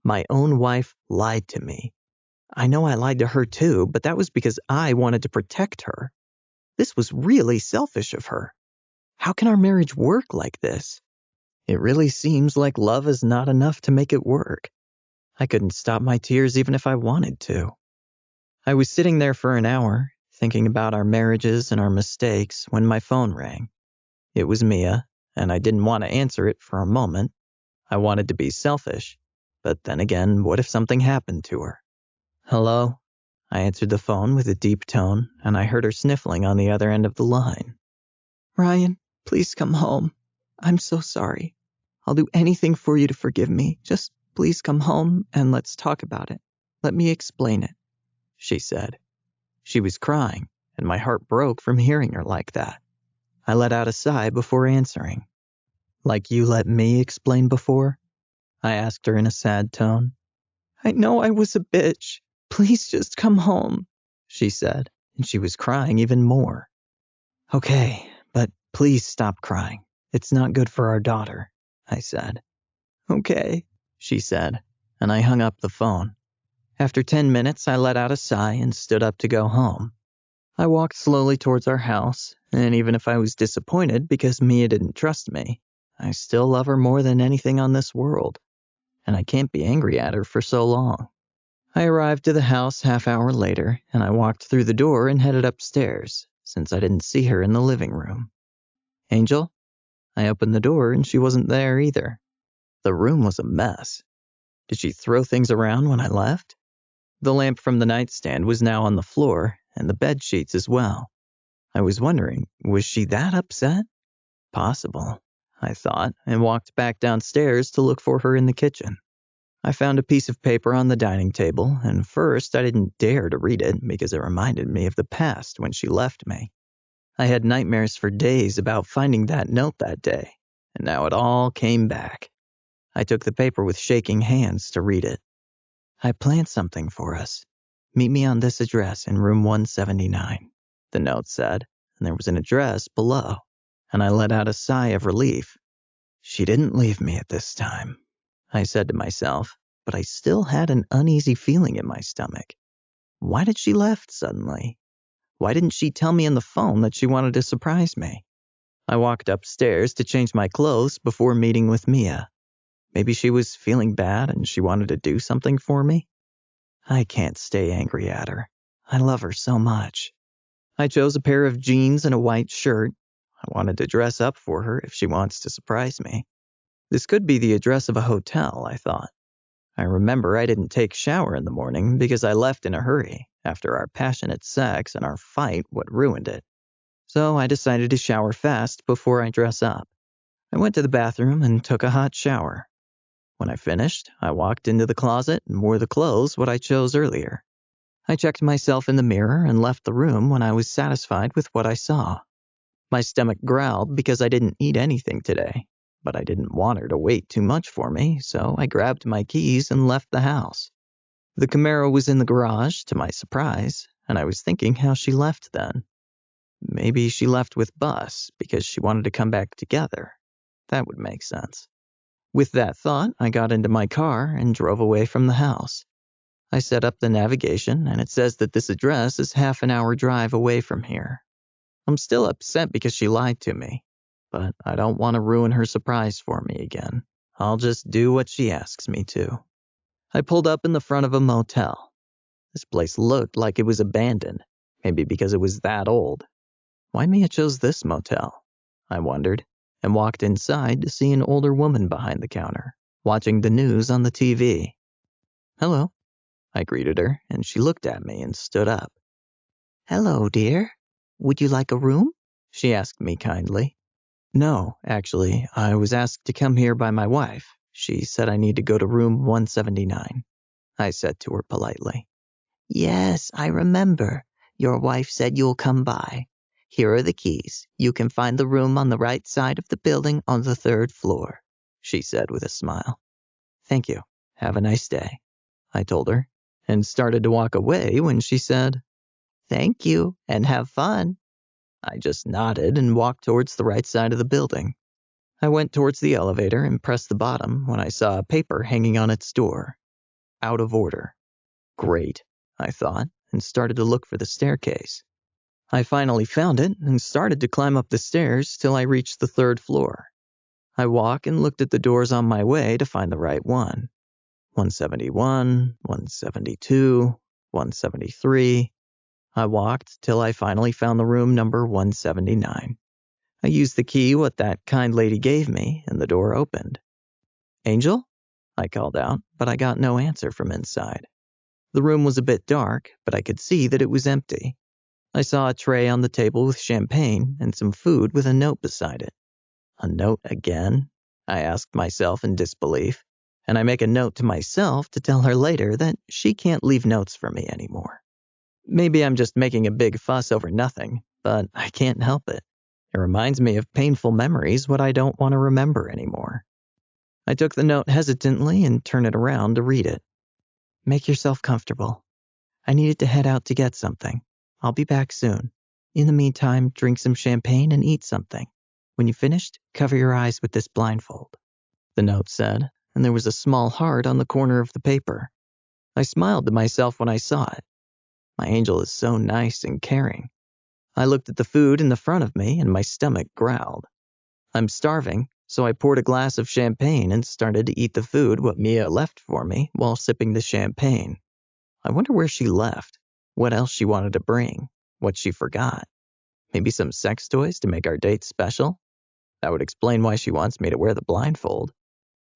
My own wife lied to me. I know I lied to her too, but that was because I wanted to protect her. This was really selfish of her. How can our marriage work like this? It really seems like love is not enough to make it work. I couldn't stop my tears even if I wanted to. I was sitting there for an hour, thinking about our marriages and our mistakes, when my phone rang. It was Mia, and I didn't want to answer it for a moment. I wanted to be selfish, but then again, what if something happened to her? Hello? I answered the phone with a deep tone, and I heard her sniffling on the other end of the line. Ryan, please come home. I'm so sorry. I'll do anything for you to forgive me. Just please come home and let's talk about it. Let me explain it, she said. She was crying, and my heart broke from hearing her like that. I let out a sigh before answering. Like you let me explain before? I asked her in a sad tone. I know I was a bitch. Please just come home, she said, and she was crying even more. Okay, but please stop crying. It's not good for our daughter, I said. Okay, she said, and I hung up the phone. After 10 minutes, I let out a sigh and stood up to go home. I walked slowly towards our house, and even if I was disappointed because Mia didn't trust me, I still love her more than anything on this world, and I can't be angry at her for so long. I arrived to the house half-hour later, and I walked through the door and headed upstairs, since I didn't see her in the living room. Angel? I opened the door and she wasn't there either. The room was a mess. Did she throw things around when I left? The lamp from the nightstand was now on the floor, and the bed sheets as well. I was wondering, was she that upset? Possible. I thought, and walked back downstairs to look for her in the kitchen. I found a piece of paper on the dining table, and first I didn't dare to read it because it reminded me of the past when she left me. I had nightmares for days about finding that note that day, and now it all came back. I took the paper with shaking hands to read it. I planned something for us. Meet me on this address in room 179, the note said, and there was an address below, and I let out a sigh of relief. She didn't leave me at this time, I said to myself, but I still had an uneasy feeling in my stomach. Why did she left suddenly? Why didn't she tell me on the phone that she wanted to surprise me? I walked upstairs to change my clothes before meeting with Mia. Maybe she was feeling bad and she wanted to do something for me? I can't stay angry at her. I love her so much. I chose a pair of jeans and a white shirt. I wanted to dress up for her if she wants to surprise me. This could be the address of a hotel, I thought. I remember I didn't take a shower in the morning because I left in a hurry after our passionate sex and our fight what ruined it. So I decided to shower fast before I dress up. I went to the bathroom and took a hot shower. When I finished, I walked into the closet and wore the clothes what I chose earlier. I checked myself in the mirror and left the room when I was satisfied with what I saw. My stomach growled because I didn't eat anything today, but I didn't want her to wait too much for me, so I grabbed my keys and left the house. The Camaro was in the garage, to my surprise, and I was thinking how she left then. Maybe she left with Bus because she wanted to come back together. That would make sense. With that thought, I got into my car and drove away from the house. I set up the navigation, and it says that this address is half an hour drive away from here. I'm still upset because she lied to me, but I don't want to ruin her surprise for me again. I'll just do what she asks me to. I pulled up in the front of a motel. This place looked like it was abandoned, maybe because it was that old. Why Mia chose this motel? I wondered, and walked inside to see an older woman behind the counter, watching the news on the TV. Hello, I greeted her, and she looked at me and stood up. Hello, dear. Would you like a room? She asked me kindly. No, actually, I was asked to come here by my wife. She said I need to go to room 179, I said to her politely. Yes, I remember. Your wife said you'll come by. Here are the keys. You can find the room on the right side of the building on the 3rd floor, she said with a smile. Thank you. Have a nice day, I told her, and started to walk away when she said, Thank you, and have fun. I just nodded and walked towards the right side of the building. I went towards the elevator and pressed the bottom when I saw a paper hanging on its door. Out of order. Great, I thought, and started to look for the staircase. I finally found it and started to climb up the stairs till I reached the 3rd floor. I walked and looked at the doors on my way to find the right one. 171, 172, 173. I walked till I finally found the room number 179. I used the key what that kind lady gave me, and the door opened. Angel? I called out, but I got no answer from inside. The room was a bit dark, but I could see that it was empty. I saw a tray on the table with champagne and some food with a note beside it. A note again? I asked myself in disbelief, and I make a note to myself to tell her later that she can't leave notes for me anymore. Maybe I'm just making a big fuss over nothing, but I can't help it. It reminds me of painful memories what I don't want to remember anymore. I took the note hesitantly and turned it around to read it. Make yourself comfortable. I needed to head out to get something. I'll be back soon. In the meantime, drink some champagne and eat something. When you've finished, cover your eyes with this blindfold, the note said, and there was a small heart on the corner of the paper. I smiled to myself when I saw it. My angel is so nice and caring. I looked at the food in the front of me and my stomach growled. I'm starving, so I poured a glass of champagne and started to eat the food what Mia left for me while sipping the champagne. I wonder where she left, what else she wanted to bring, what she forgot. Maybe some sex toys to make our date special? That would explain why she wants me to wear the blindfold.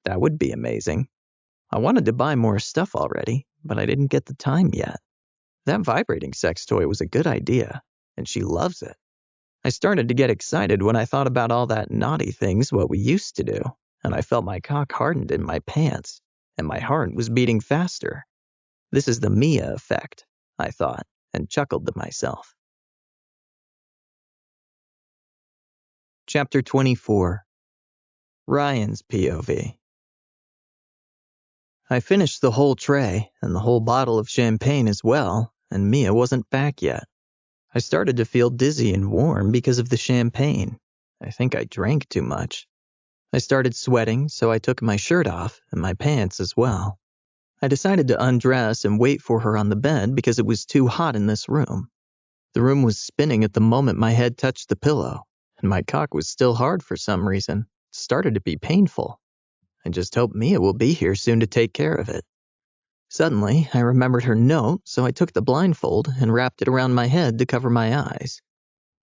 That would be amazing. I wanted to buy more stuff already, but I didn't get the time yet. That vibrating sex toy was a good idea, and she loves it. I started to get excited when I thought about all that naughty things what we used to do, and I felt my cock hardened in my pants, and my heart was beating faster. This is the Mia effect, I thought, and chuckled to myself. Chapter 24. Ryan's POV. I finished the whole tray, and the whole bottle of champagne as well, and Mia wasn't back yet. I started to feel dizzy and warm because of the champagne. I think I drank too much. I started sweating, so I took my shirt off, and my pants as well. I decided to undress and wait for her on the bed because it was too hot in this room. The room was spinning at the moment my head touched the pillow, and my cock was still hard for some reason. It started to be painful. I just hope Mia will be here soon to take care of it. Suddenly, I remembered her note, so I took the blindfold and wrapped it around my head to cover my eyes.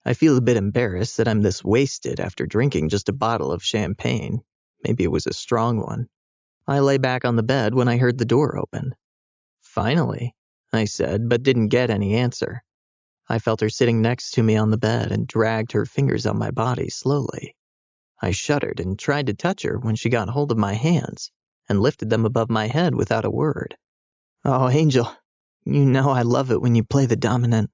I feel a bit embarrassed that I'm this wasted after drinking just a bottle of champagne. Maybe it was a strong one. I lay back on the bed when I heard the door open. Finally, I said, but didn't get any answer. I felt her sitting next to me on the bed and dragged her fingers on my body slowly. I shuddered and tried to touch her when she got hold of my hands and lifted them above my head without a word. "Oh, Angel, you know I love it when you play the dominant,"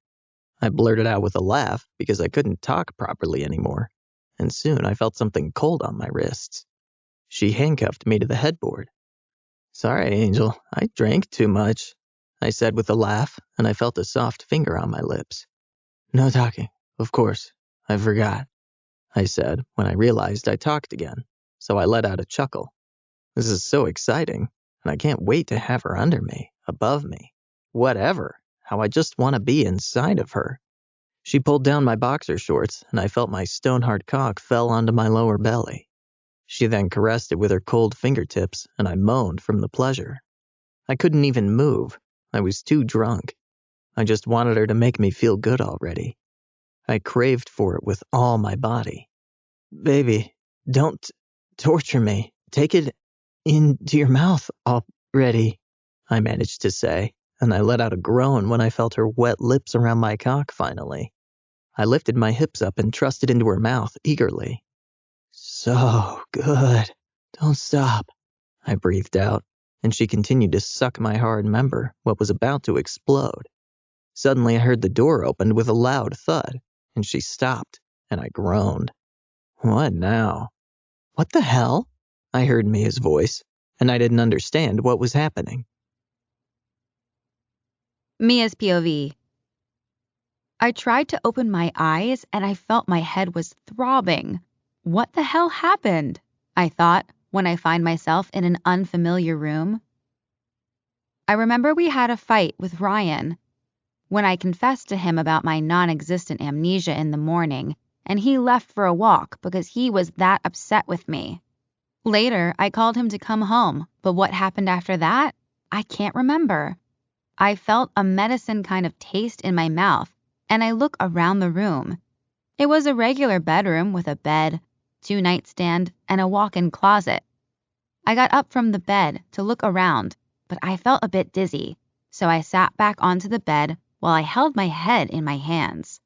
I blurted out with a laugh because I couldn't talk properly anymore, and soon I felt something cold on my wrists. She handcuffed me to the headboard. "Sorry, Angel, I drank too much," I said with a laugh, and I felt a soft finger on my lips. "No talking, of course, I forgot," I said when I realized I talked again, so I let out a chuckle. This is so exciting, and I can't wait to have her under me, above me, whatever, how I just want to be inside of her. She pulled down my boxer shorts, and I felt my stone-hard cock fell onto my lower belly. She then caressed it with her cold fingertips, and I moaned from the pleasure. I couldn't even move. I was too drunk. I just wanted her to make me feel good already. I craved for it with all my body. "Baby, don't torture me. Take it into your mouth already," I managed to say, and I let out a groan when I felt her wet lips around my cock finally. I lifted my hips up and thrust it into her mouth eagerly. "So good. Don't stop," I breathed out, and she continued to suck my hard member, what was about to explode. Suddenly I heard the door opened with a loud thud, and she stopped, and I groaned. "What now?" "What the hell?" I heard Mia's voice, and I didn't understand what was happening.
Mia's POV. I tried to open my eyes and I felt my head was throbbing. What the hell happened? I thought when I find myself in an unfamiliar room. I remember we had a fight with Ryan when I confessed to him about my non-existent amnesia in the morning, and he left for a walk because he was that upset with me. Later, I called him to come home, but what happened after that? I can't remember. I felt a medicine kind of taste in my mouth, and I look around the room. It was a regular bedroom with a bed, 2 nightstands, and a walk-in closet. I got up from the bed to look around, but I felt a bit dizzy, so I sat back onto the bed while I held my head in my hands.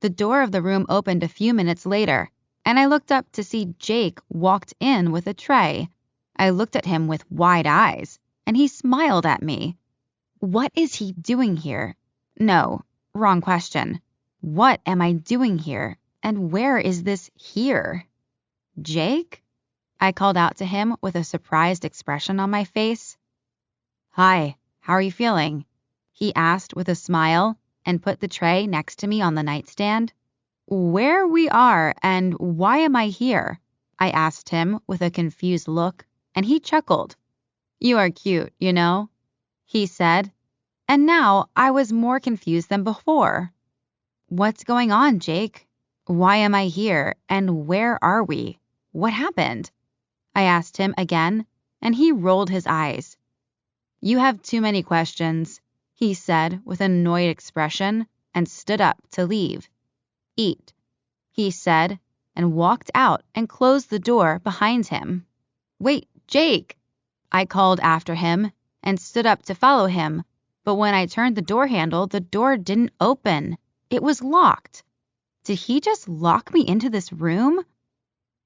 The door of the room opened a few minutes later, and I looked up to see Jake walked in with a tray. I looked at him with wide eyes, and he smiled at me. What is he doing here? No, wrong question. What am I doing here, and where is this here? "Jake?" I called out to him with a surprised expression on my face. "Hi, how are you feeling?" he asked with a smile and put the tray next to me on the nightstand. "Where we are and why am I here?" I asked him with a confused look, and he chuckled. "You are cute, you know," he said, and now I was more confused than before. "What's going on, Jake? Why am I here, and where are we? What happened?" I asked him again, and he rolled his eyes. "You have too many questions," he said with an annoyed expression, and stood up to leave. "Eat," he said, and walked out and closed the door behind him. "Wait, Jake!" I called after him and stood up to follow him, but when I turned the door handle, the door didn't open. It was locked. Did he just lock me into this room?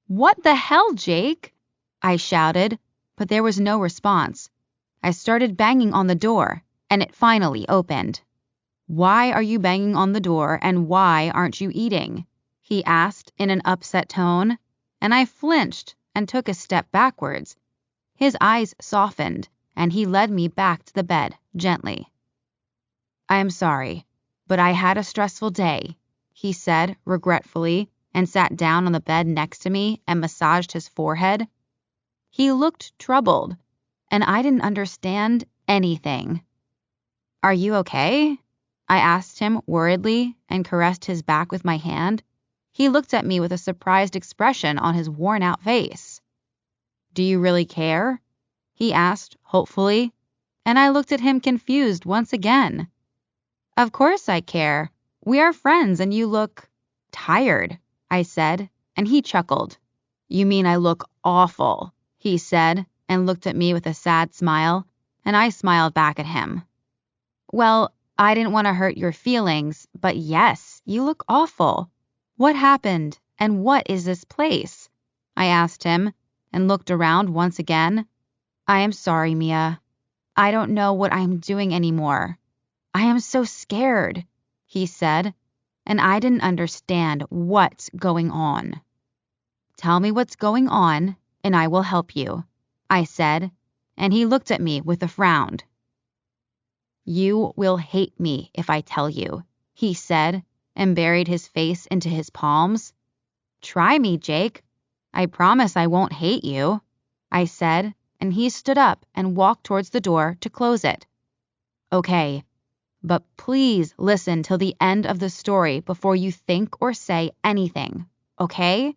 What the hell, Jake? I shouted, but there was no response. I started banging on the door, and it finally opened. Why are you banging on the door, and why aren't you eating? He asked in an upset tone, and I flinched and took a step backwards. His eyes softened, and he led me back to the bed, gently. I am sorry, but I had a stressful day, he said regretfully, and sat down on the bed next to me and massaged his forehead. He looked troubled, and I didn't understand anything. Are you okay? I asked him worriedly and caressed his back with my hand. He looked at me with a surprised expression on his worn-out face. Do you really care? He asked hopefully, and I looked at him confused once again. Of course I care. We are friends and you look tired, I said, and he chuckled. You mean I look awful, he said, and looked at me with a sad smile, and I smiled back at him. Well, I didn't want to hurt your feelings, but yes, you look awful. What happened, and what is this place? I asked him, and looked around once again. I am sorry, Mia. I don't know what I am doing anymore. I am so scared, he said, and I didn't understand what's going on. Tell me what's going on, and I will help you, I said, and he looked at me with a frown. You will hate me if I tell you, he said, and buried his face into his palms. Try me, Jake. I promise I won't hate you, I said, and he stood up and walked towards the door to close it. Okay, but please listen till the end of the story before you think or say anything, okay?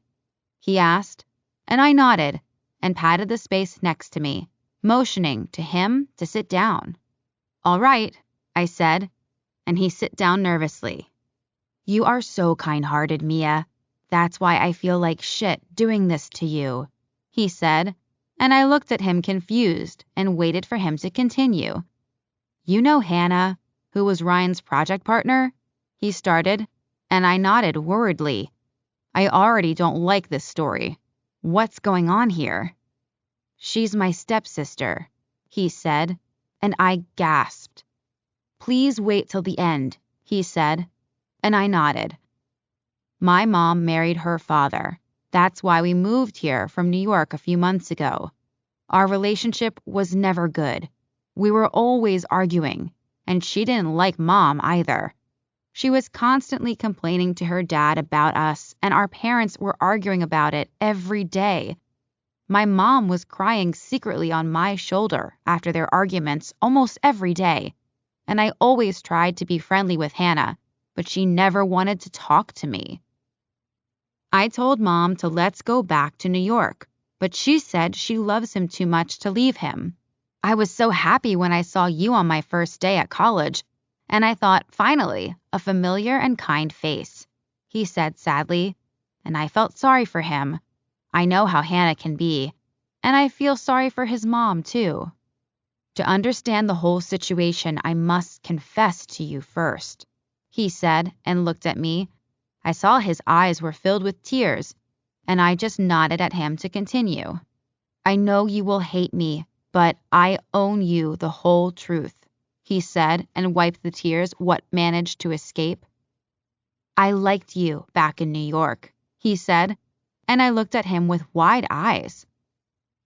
He asked, and I nodded and patted the space next to me, motioning to him to sit down. All right, I said, and he sat down nervously. You are so kind-hearted, Mia. That's why I feel like shit doing this to you, he said, and I looked at him confused and waited for him to continue. You know Hannah, who was Ryan's project partner? He started, and I nodded worriedly. I already don't like this story. What's going on here? She's my stepsister, he said, and I gasped. Please wait till the end, he said, and I nodded. My mom married her father. That's why we moved here from New York a few months ago. Our relationship was never good. We were always arguing, and she didn't like Mom either. She was constantly complaining to her dad about us, and our parents were arguing about it every day. My mom was crying secretly on my shoulder after their arguments almost every day, and I always tried to be friendly with Hannah, but she never wanted to talk to me. I told Mom to let's go back to New York, but she said she loves him too much to leave him. I was so happy when I saw you on my first day at college, and I thought, finally, a familiar and kind face, he said sadly, and I felt sorry for him. I know how Hannah can be, and I feel sorry for his mom, too. To understand the whole situation, I must confess to you first, he said and looked at me. I saw his eyes were filled with tears, and I just nodded at him to continue. I know you will hate me, but I own you the whole truth, he said and wiped the tears what managed to escape. I liked you back in New York, he said, and I looked at him with wide eyes.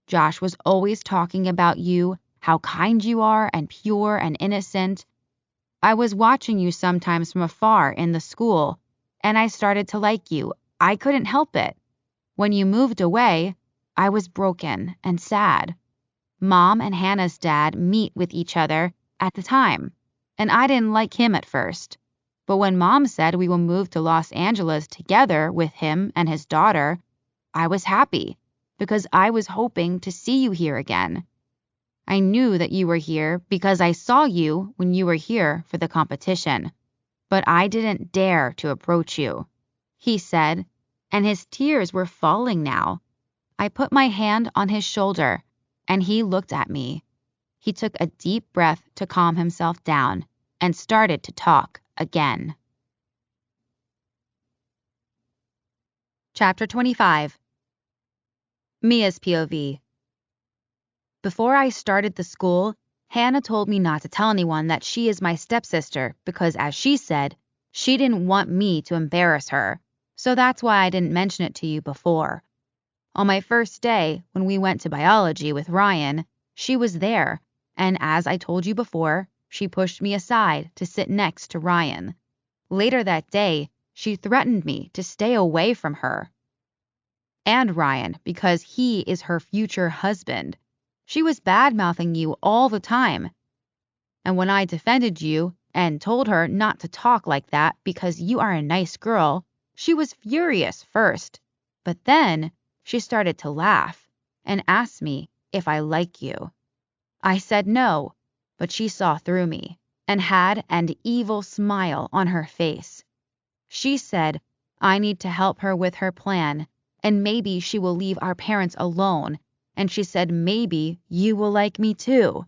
Josh was always talking about you, how kind you are and pure and innocent. I was watching you sometimes from afar in the school, and I started to like you. I couldn't help it. When you moved away, I was broken and sad. Mom and Hannah's dad meet with each other at the time, and I didn't like him at first. But when Mom said we will move to Los Angeles together with him and his daughter, I was happy because I was hoping to see you here again. I knew that you were here because I saw you when you were here for the competition, but I didn't dare to approach you, he said, and his tears were falling now. I put my hand on his shoulder, and he looked at me. He took a deep breath to calm himself down and started to talk again. Chapter 25. Mia's POV. Before I started the school, Hannah told me not to tell anyone that she is my stepsister because, as she said, she didn't want me to embarrass her. So that's why I didn't mention it to you before. On my first day, when we went to biology with Ryan, she was there, and as I told you before, she pushed me aside to sit next to Ryan. Later that day, she threatened me to stay away from her and Ryan because he is her future husband. She was bad-mouthing you all the time. And when I defended you and told her not to talk like that because you are a nice girl, she was furious first. But then she started to laugh and asked me if I like you. I said no, but she saw through me and had an evil smile on her face. She said I need to help her with her plan, and maybe she will leave our parents alone, and she said maybe you will like me too.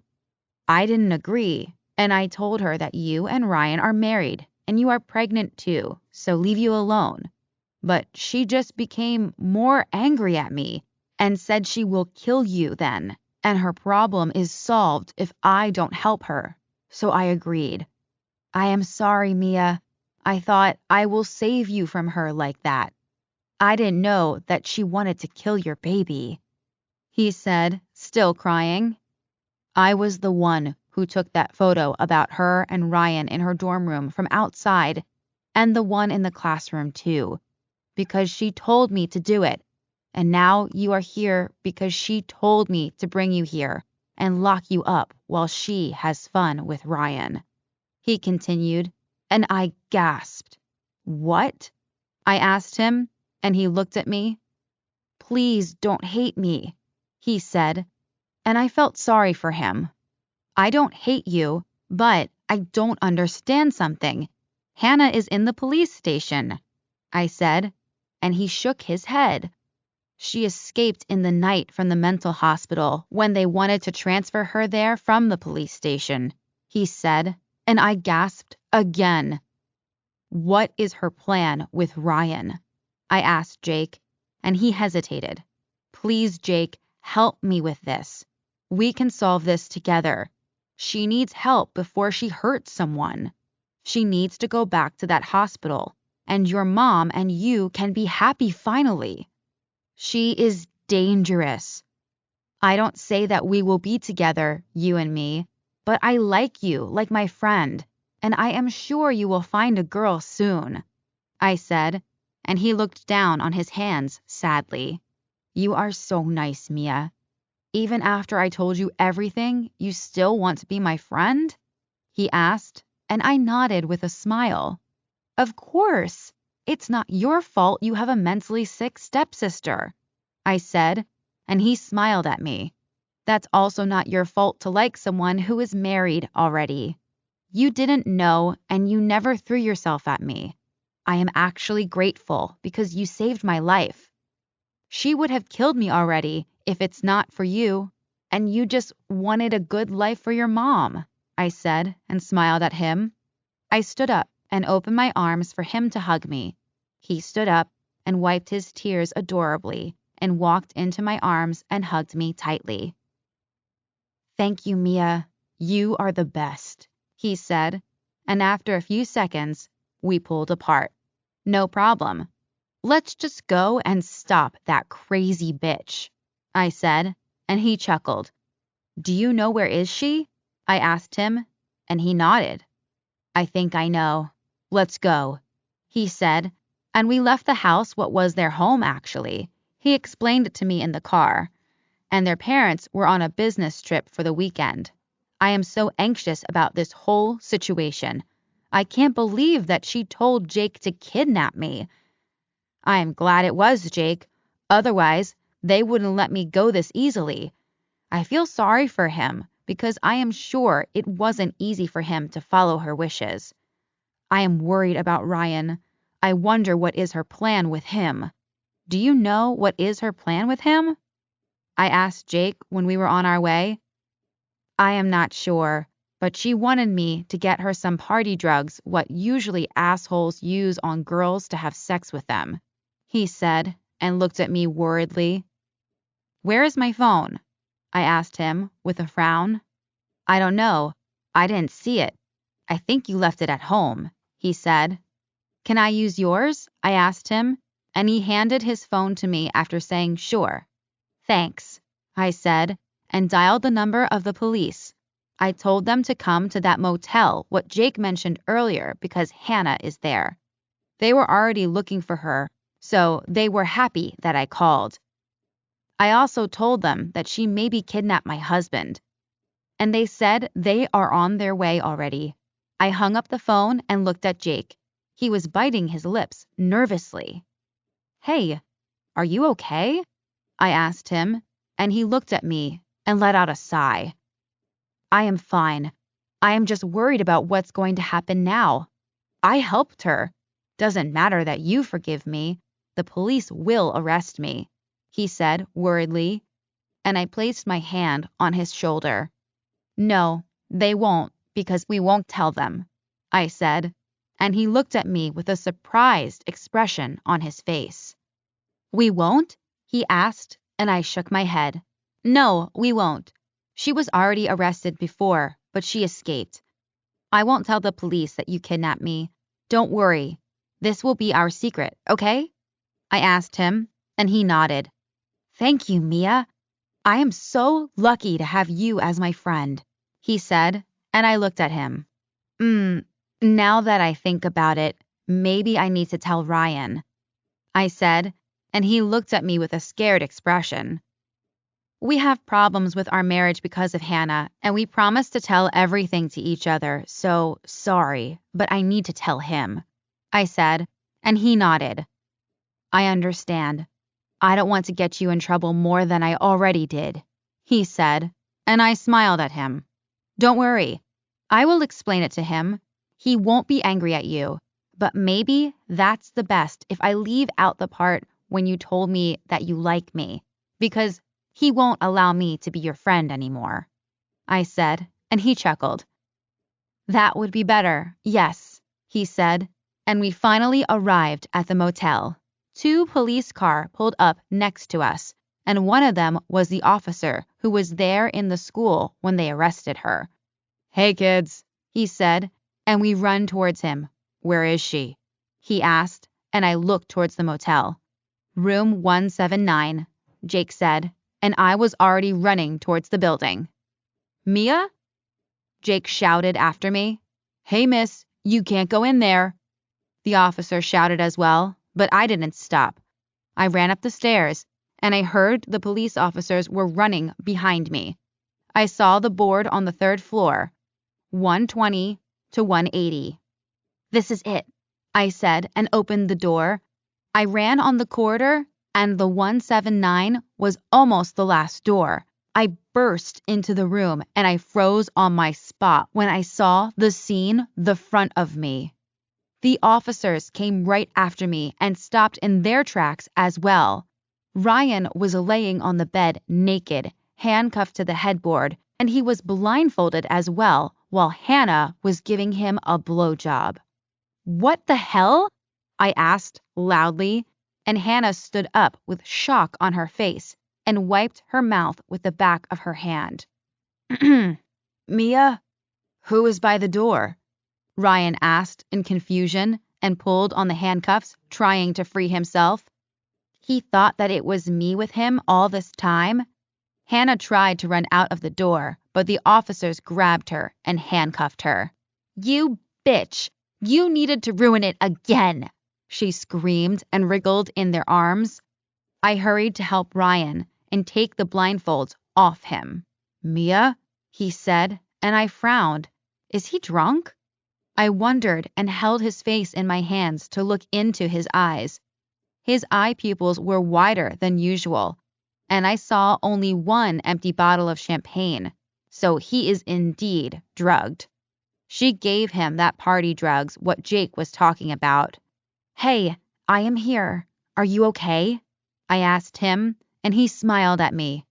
I didn't agree, and I told her that you and Ryan are married, and you are pregnant too, so leave you alone. But she just became more angry at me and said she will kill you then, and her problem is solved if I don't help her. So I agreed. I am sorry, Mia. I thought I will save you from her like that. I didn't know that she wanted to kill your baby, he said, still crying. I was the one who took that photo about her and Ryan in her dorm room from outside, and the one in the classroom too, because she told me to do it. And now you are here because she told me to bring you here and lock you up while she has fun with Ryan, he continued, and I gasped. What? I asked him, and he looked at me. Please don't hate me, he said, and I felt sorry for him. I don't hate you, but I don't understand something. Hannah is in the police station, I said, and he shook his head. She escaped in the night from the mental hospital when they wanted to transfer her there from the police station, he said, and I gasped again. What is her plan with Ryan? I asked Jake, and he hesitated. Please, Jake, help me with this. We can solve this together. She needs help before she hurts someone. She needs to go back to that hospital, and your mom and you can be happy finally. She is dangerous. I don't say that we will be together, you and me, but I like you like my friend, and I am sure you will find a girl soon, I said, and he looked down on his hands sadly. You are so nice, Mia. Even after I told you everything, you still want to be my friend? He asked, and I nodded with a smile. Of course. It's not your fault you have a mentally sick stepsister, I said, and he smiled at me. That's also not your fault to like someone who is married already. You didn't know, and you never threw yourself at me. I am actually grateful because you saved my life. She would have killed me already if it's not for you, and you just wanted a good life for your mom, I said, and smiled at him. I stood up and opened my arms for him to hug me. He stood up and wiped his tears adorably and walked into my arms and hugged me tightly. Thank you, Mia. You are the best, he said, and after a few seconds, we pulled apart. No problem. Let's just go and stop that crazy bitch, I said, and he chuckled. Do you know where is she? I asked him, and he nodded. I think I know. Let's go, he said, and we left the house, what was their home actually. He explained it to me in the car, and their parents were on a business trip for the weekend. I am so anxious about this whole situation. I can't believe that she told Jake to kidnap me. I am glad it was Jake. Otherwise, they wouldn't let me go this easily. I feel sorry for him because I am sure it wasn't easy for him to follow her wishes. I am worried about Ryan. I wonder what is her plan with him. Do you know what is her plan with him? I asked Jake when we were on our way. I am not sure, but she wanted me to get her some party drugs, what usually assholes use on girls to have sex with them. he said, and looked at me worriedly. Where is my phone? I asked him with a frown. I don't know. I didn't see it. I think you left it at home, he said. Can I use yours? I asked him, and he handed his phone to me after saying sure. Thanks, I said, and dialed the number of the police. I told them to come to that motel what Jake mentioned earlier because Hannah is there. They were already looking for her, so they were happy that I called. I also told them that she maybe kidnapped my husband, and they said they are on their way already. I hung up the phone and looked at Jake. He was biting his lips nervously. Hey, are you okay? I asked him, and he looked at me and let out a sigh. I am fine. I am just worried about what's going to happen now. I helped her. Doesn't matter that you forgive me. The police will arrest me, he said worriedly, and I placed my hand on his shoulder. No, they won't, because we won't tell them, I said, and he looked at me with a surprised expression on his face. We won't? He asked, and I shook my head. No, we won't. She was already arrested before, but she escaped. I won't tell the police that you kidnapped me. Don't worry. This will be our secret, okay? I asked him, and he nodded. Thank you, Mia. I am so lucky to have you as my friend, he said, and I looked at him. Now that I think about it, maybe I need to tell Ryan, I said, and he looked at me with a scared expression. We have problems with our marriage because of Hannah, and we promised to tell everything to each other, so sorry, but I need to tell him, I said, and he nodded. I understand. I don't want to get you in trouble more than I already did, he said, and I smiled at him. Don't worry. I will explain it to him. He won't be angry at you, but maybe that's the best if I leave out the part when you told me that you like me, because he won't allow me to be your friend anymore, I said, and he chuckled. That would be better, yes, he said, and we finally arrived at the motel. 2 police cars pulled up next to us, and one of them was the officer who was there in the school when they arrested her. Hey, kids, he said, and we run towards him. Where is she? He asked, and I looked towards the motel. Room 179, Jake said, and I was already running towards the building. Mia? Jake shouted after me. Hey, miss, you can't go in there. The officer shouted as well, but I didn't stop. I ran up the stairs, and I heard the police officers were running behind me. I saw the board on the 3rd floor, 120 to 180. This is it, I said, and opened the door. I ran on the corridor, and the 179 was almost the last door. I burst into the room, and I froze on my spot when I saw the scene the front of me. The officers came right after me and stopped in their tracks as well. Ryan was laying on the bed naked, handcuffed to the headboard, and he was blindfolded as well, while Hannah was giving him a blowjob. What the hell? I asked loudly, and Hannah stood up with shock on her face and wiped her mouth with the back of her hand. Mia? Who is by the door? Ryan asked in confusion and pulled on the handcuffs, trying to free himself. He thought that it was me with him all this time. Hannah tried to run out of the door, but the officers grabbed her and handcuffed her. You bitch! You needed to ruin it again! She screamed and wriggled in their arms. I hurried to help Ryan and take the blindfolds off him. Mia? He said, and I frowned. Is he drunk? I wondered and held his face in my hands to look into his eyes. His eye pupils were wider than usual, and I saw only one empty bottle of champagne, so he is indeed drugged. She gave him that party drugs what Jake was talking about. Hey, I am here. Are you okay? I asked him, and he smiled at me.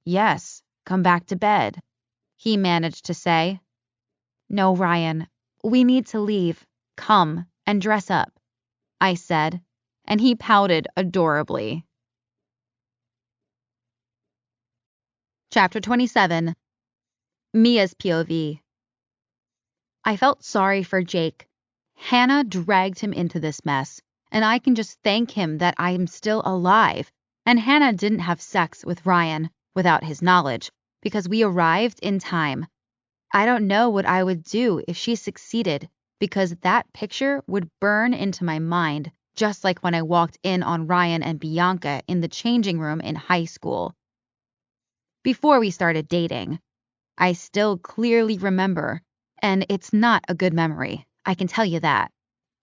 Yes, come back to bed, he managed to say. No, Ryan, we need to leave. Come and dress up, I said, and he pouted adorably. Chapter 27. Mia's POV. I felt sorry for Jake. Hannah dragged him into this mess, and I can just thank him that I am still alive, and Hannah didn't have sex with Ryan without his knowledge, because we arrived in time. I don't know what I would do if she succeeded, because that picture would burn into my mind, just like when I walked in on Ryan and Bianca in the changing room in high school. Before we started dating, I still clearly remember, and it's not a good memory, I can tell you that.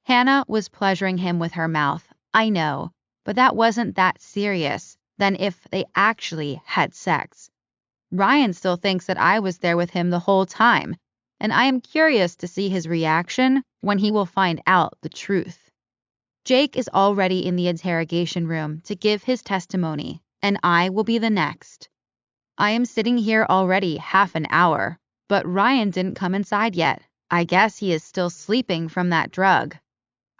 Hannah was pleasuring him with her mouth, I know, but that wasn't that serious than if they actually had sex. Ryan still thinks that I was there with him the whole time, and I am curious to see his reaction when he will find out the truth. Jake is already in the interrogation room to give his testimony, and I will be the next. I am sitting here already half an hour, but Ryan didn't come inside yet. I guess he is still sleeping from that drug.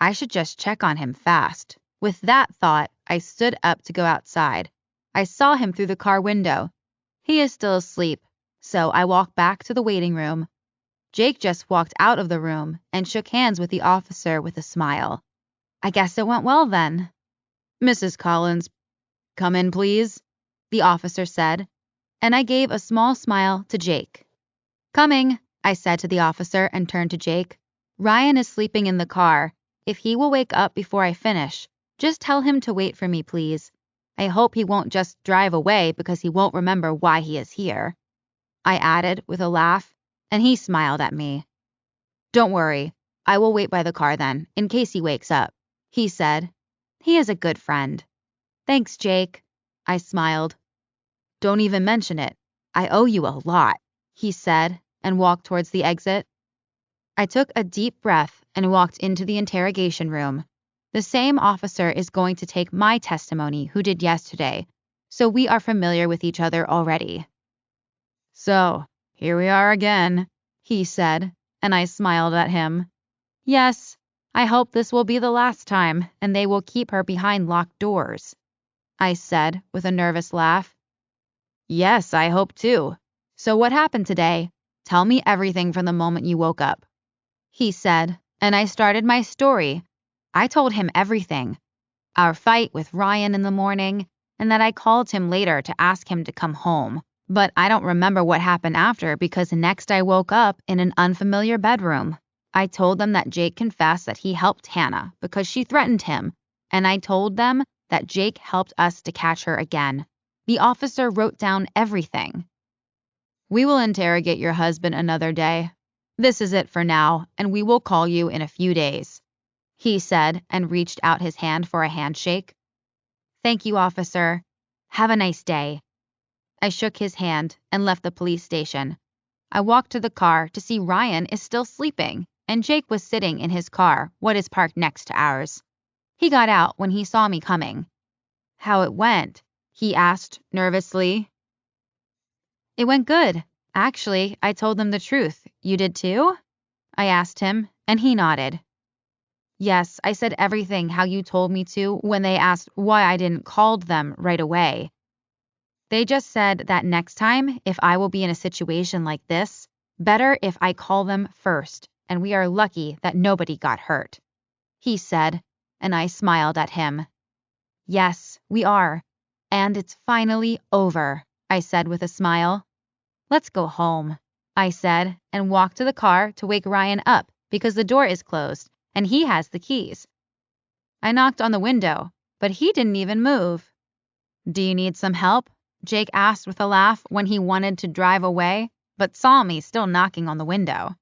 I should just check on him fast. With that thought, I stood up to go outside. I saw him through the car window. He is still asleep, so I walked back to the waiting room. Jake just walked out of the room and shook hands with the officer with a smile. I guess it went well then. Mrs. Collins, come in, please, the officer said, and I gave a small smile to Jake. Coming, I said to the officer and turned to Jake. Ryan is sleeping in the car. If he will wake up before I finish, just tell him to wait for me, please. I hope he won't just drive away because he won't remember why he is here. I added with a laugh, and he smiled at me. Don't worry, I will wait by the car then, in case he wakes up, he said. He is a good friend. Thanks, Jake, I smiled. Don't even mention it. I owe you a lot, he said, and walked towards the exit. I took a deep breath and walked into the interrogation room. The same officer is going to take my testimony who did yesterday, so we are familiar with each other already. So, here we are again, he said, and I smiled at him. Yes, I hope this will be the last time, and they will keep her behind locked doors, I said with a nervous laugh. Yes, I hope too. So what happened today? Tell me everything from the moment you woke up, he said, and I started my story. I told him everything. Our fight with Ryan in the morning, and that I called him later to ask him to come home. But I don't remember what happened after because next I woke up in an unfamiliar bedroom. I told them that Jake confessed that he helped Hannah because she threatened him, and I told them that Jake helped us to catch her again. The officer wrote down everything. We will interrogate your husband another day. This is it for now, and we will call you in a few days, he said and reached out his hand for a handshake. Thank you, officer. Have a nice day. I shook his hand and left the police station. I walked to the car to see Ryan is still sleeping, and Jake was sitting in his car, what is parked next to ours. He got out when he saw me coming. How it went? He asked nervously. It went good. Actually, I told them the truth. You did too? I asked him, and he nodded. Yes, I said everything how you told me to when they asked why I didn't call them right away. They just said that next time, if I will be in a situation like this, better if I call them first, and we are lucky that nobody got hurt, he said, and I smiled at him. Yes, we are. And it's finally over, I said with a smile. Let's go home, I said, and walked to the car to wake Ryan up because the door is closed and he has the keys. I knocked on the window, but he didn't even move. Do you need some help? Jake asked with a laugh when he wanted to drive away, but saw me still knocking on the window.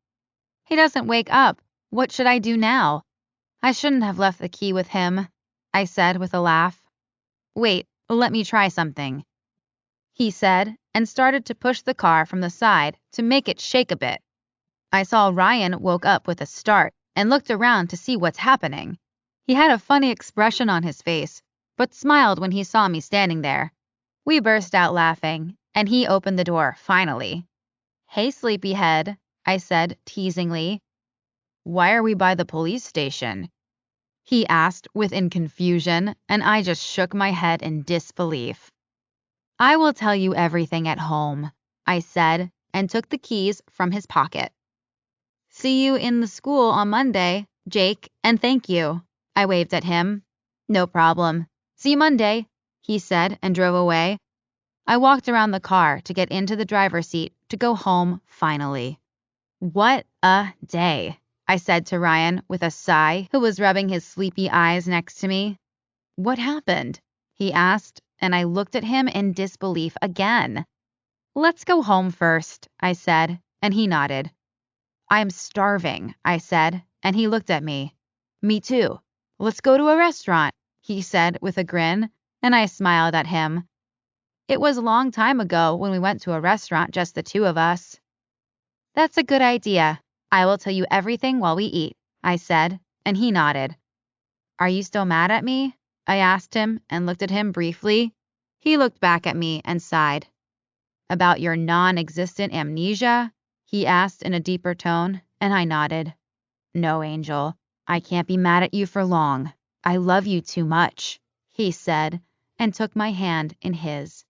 He doesn't wake up. What should I do now? I shouldn't have left the key with him, I said with a laugh. Wait, let me try something, he said, and started to push the car from the side to make it shake a bit. I saw Ryan woke up with a start and looked around to see what's happening. He had a funny expression on his face, but smiled when he saw me standing there. We burst out laughing, and he opened the door finally. Hey, sleepyhead, I said teasingly. Why are we by the police station? he asked within confusion, and I just shook my head in disbelief. I will tell you everything at home, I said, and took the keys from his pocket. See you in the school on Monday, Jake, and thank you. I waved at him. No problem. See you Monday, he said and drove away. I walked around the car to get into the driver's seat to go home finally. What a day, I said to Ryan with a sigh, who was rubbing his sleepy eyes next to me. What happened? He asked, and I looked at him in disbelief again. Let's go home first, I said, and he nodded. I'm starving, I said, and he looked at me. Me too. Let's go to a restaurant, he said with a grin, and I smiled at him. It was a long time ago when we went to a restaurant, just the two of us. That's a good idea. I will tell you everything while we eat, I said, and he nodded. Are you still mad at me? I asked him and looked at him briefly. He looked back at me and sighed. About your non-existent amnesia? He asked in a deeper tone, and I nodded. No, Angel, I can't be mad at you for long. I love you too much, he said, and took my hand in his.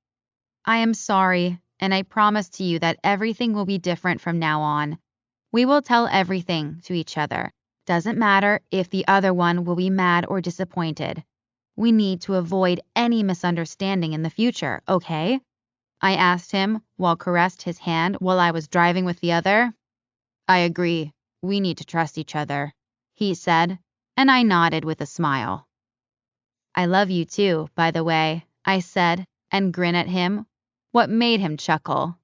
I am sorry, and I promise to you that everything will be different from now on. We will tell everything to each other. Doesn't matter if the other one will be mad or disappointed. We need to avoid any misunderstanding in the future, okay? I asked him while caressed his hand while I was driving with the other. I agree. We need to trust each other, he said, and I nodded with a smile. I love you too, by the way, I said, and grinned at him, what made him chuckle.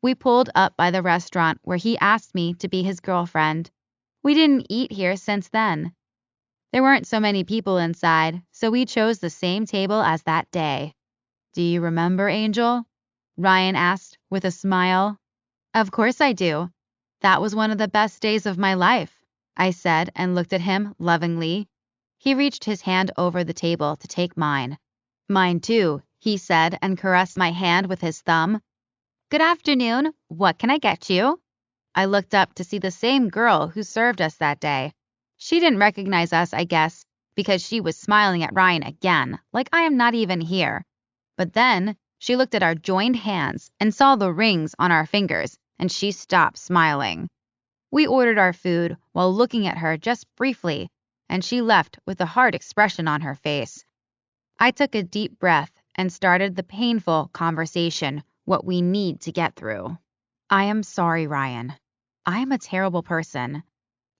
We pulled up by the restaurant where he asked me to be his girlfriend. We didn't eat here since then. There weren't so many people inside, so we chose the same table as that day. Do you remember, Angel? Ryan asked with a smile. Of course I do. That was one of the best days of my life, I said and looked at him lovingly. He reached his hand over the table to take mine. Mine too, he said and caressed my hand with his thumb. Good afternoon. What can I get you? I looked up to see the same girl who served us that day. She didn't recognize us, I guess, because she was smiling at Ryan again, like I am not even here. But then she looked at our joined hands and saw the rings on our fingers, and she stopped smiling. We ordered our food while looking at her just briefly, and she left with a hard expression on her face. I took a deep breath and started the painful conversation, what we need to get through. I am sorry, Ryan. I am a terrible person.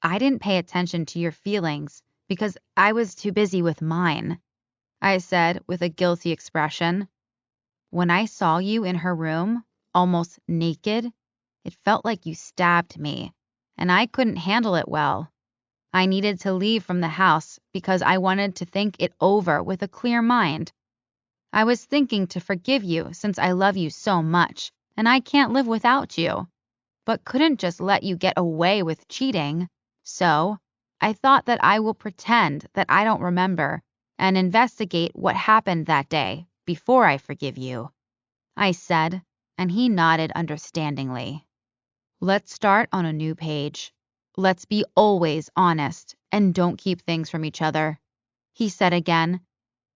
I didn't pay attention to your feelings because I was too busy with mine, I said with a guilty expression. When I saw you in her room, almost naked, it felt like you stabbed me, and I couldn't handle it well. I needed to leave from the house because I wanted to think it over with a clear mind. I was thinking to forgive you since I love you so much, and I can't live without you, but couldn't just let you get away with cheating. So I thought that I will pretend that I don't remember and investigate what happened that day before I forgive you, I said, and he nodded understandingly. Let's start on a new page. Let's be always honest and don't keep things from each other, he said again,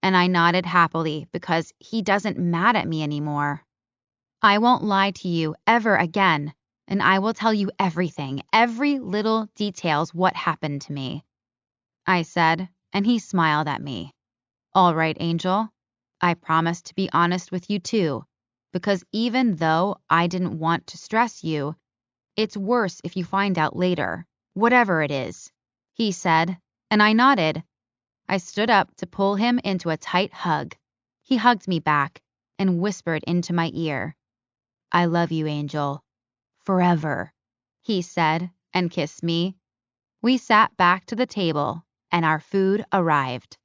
and I nodded happily because he doesn't mad at me anymore. I won't lie to you ever again, and I will tell you everything, every little details what happened to me, I said, and he smiled at me. All right, Angel. I promise to be honest with you too, because even though I didn't want to stress you, it's worse if you find out later, whatever it is, he said, and I nodded. I stood up to pull him into a tight hug. He hugged me back and whispered into my ear, I love you, Angel. Forever, he said and kissed me. We sat back to the table and our food arrived.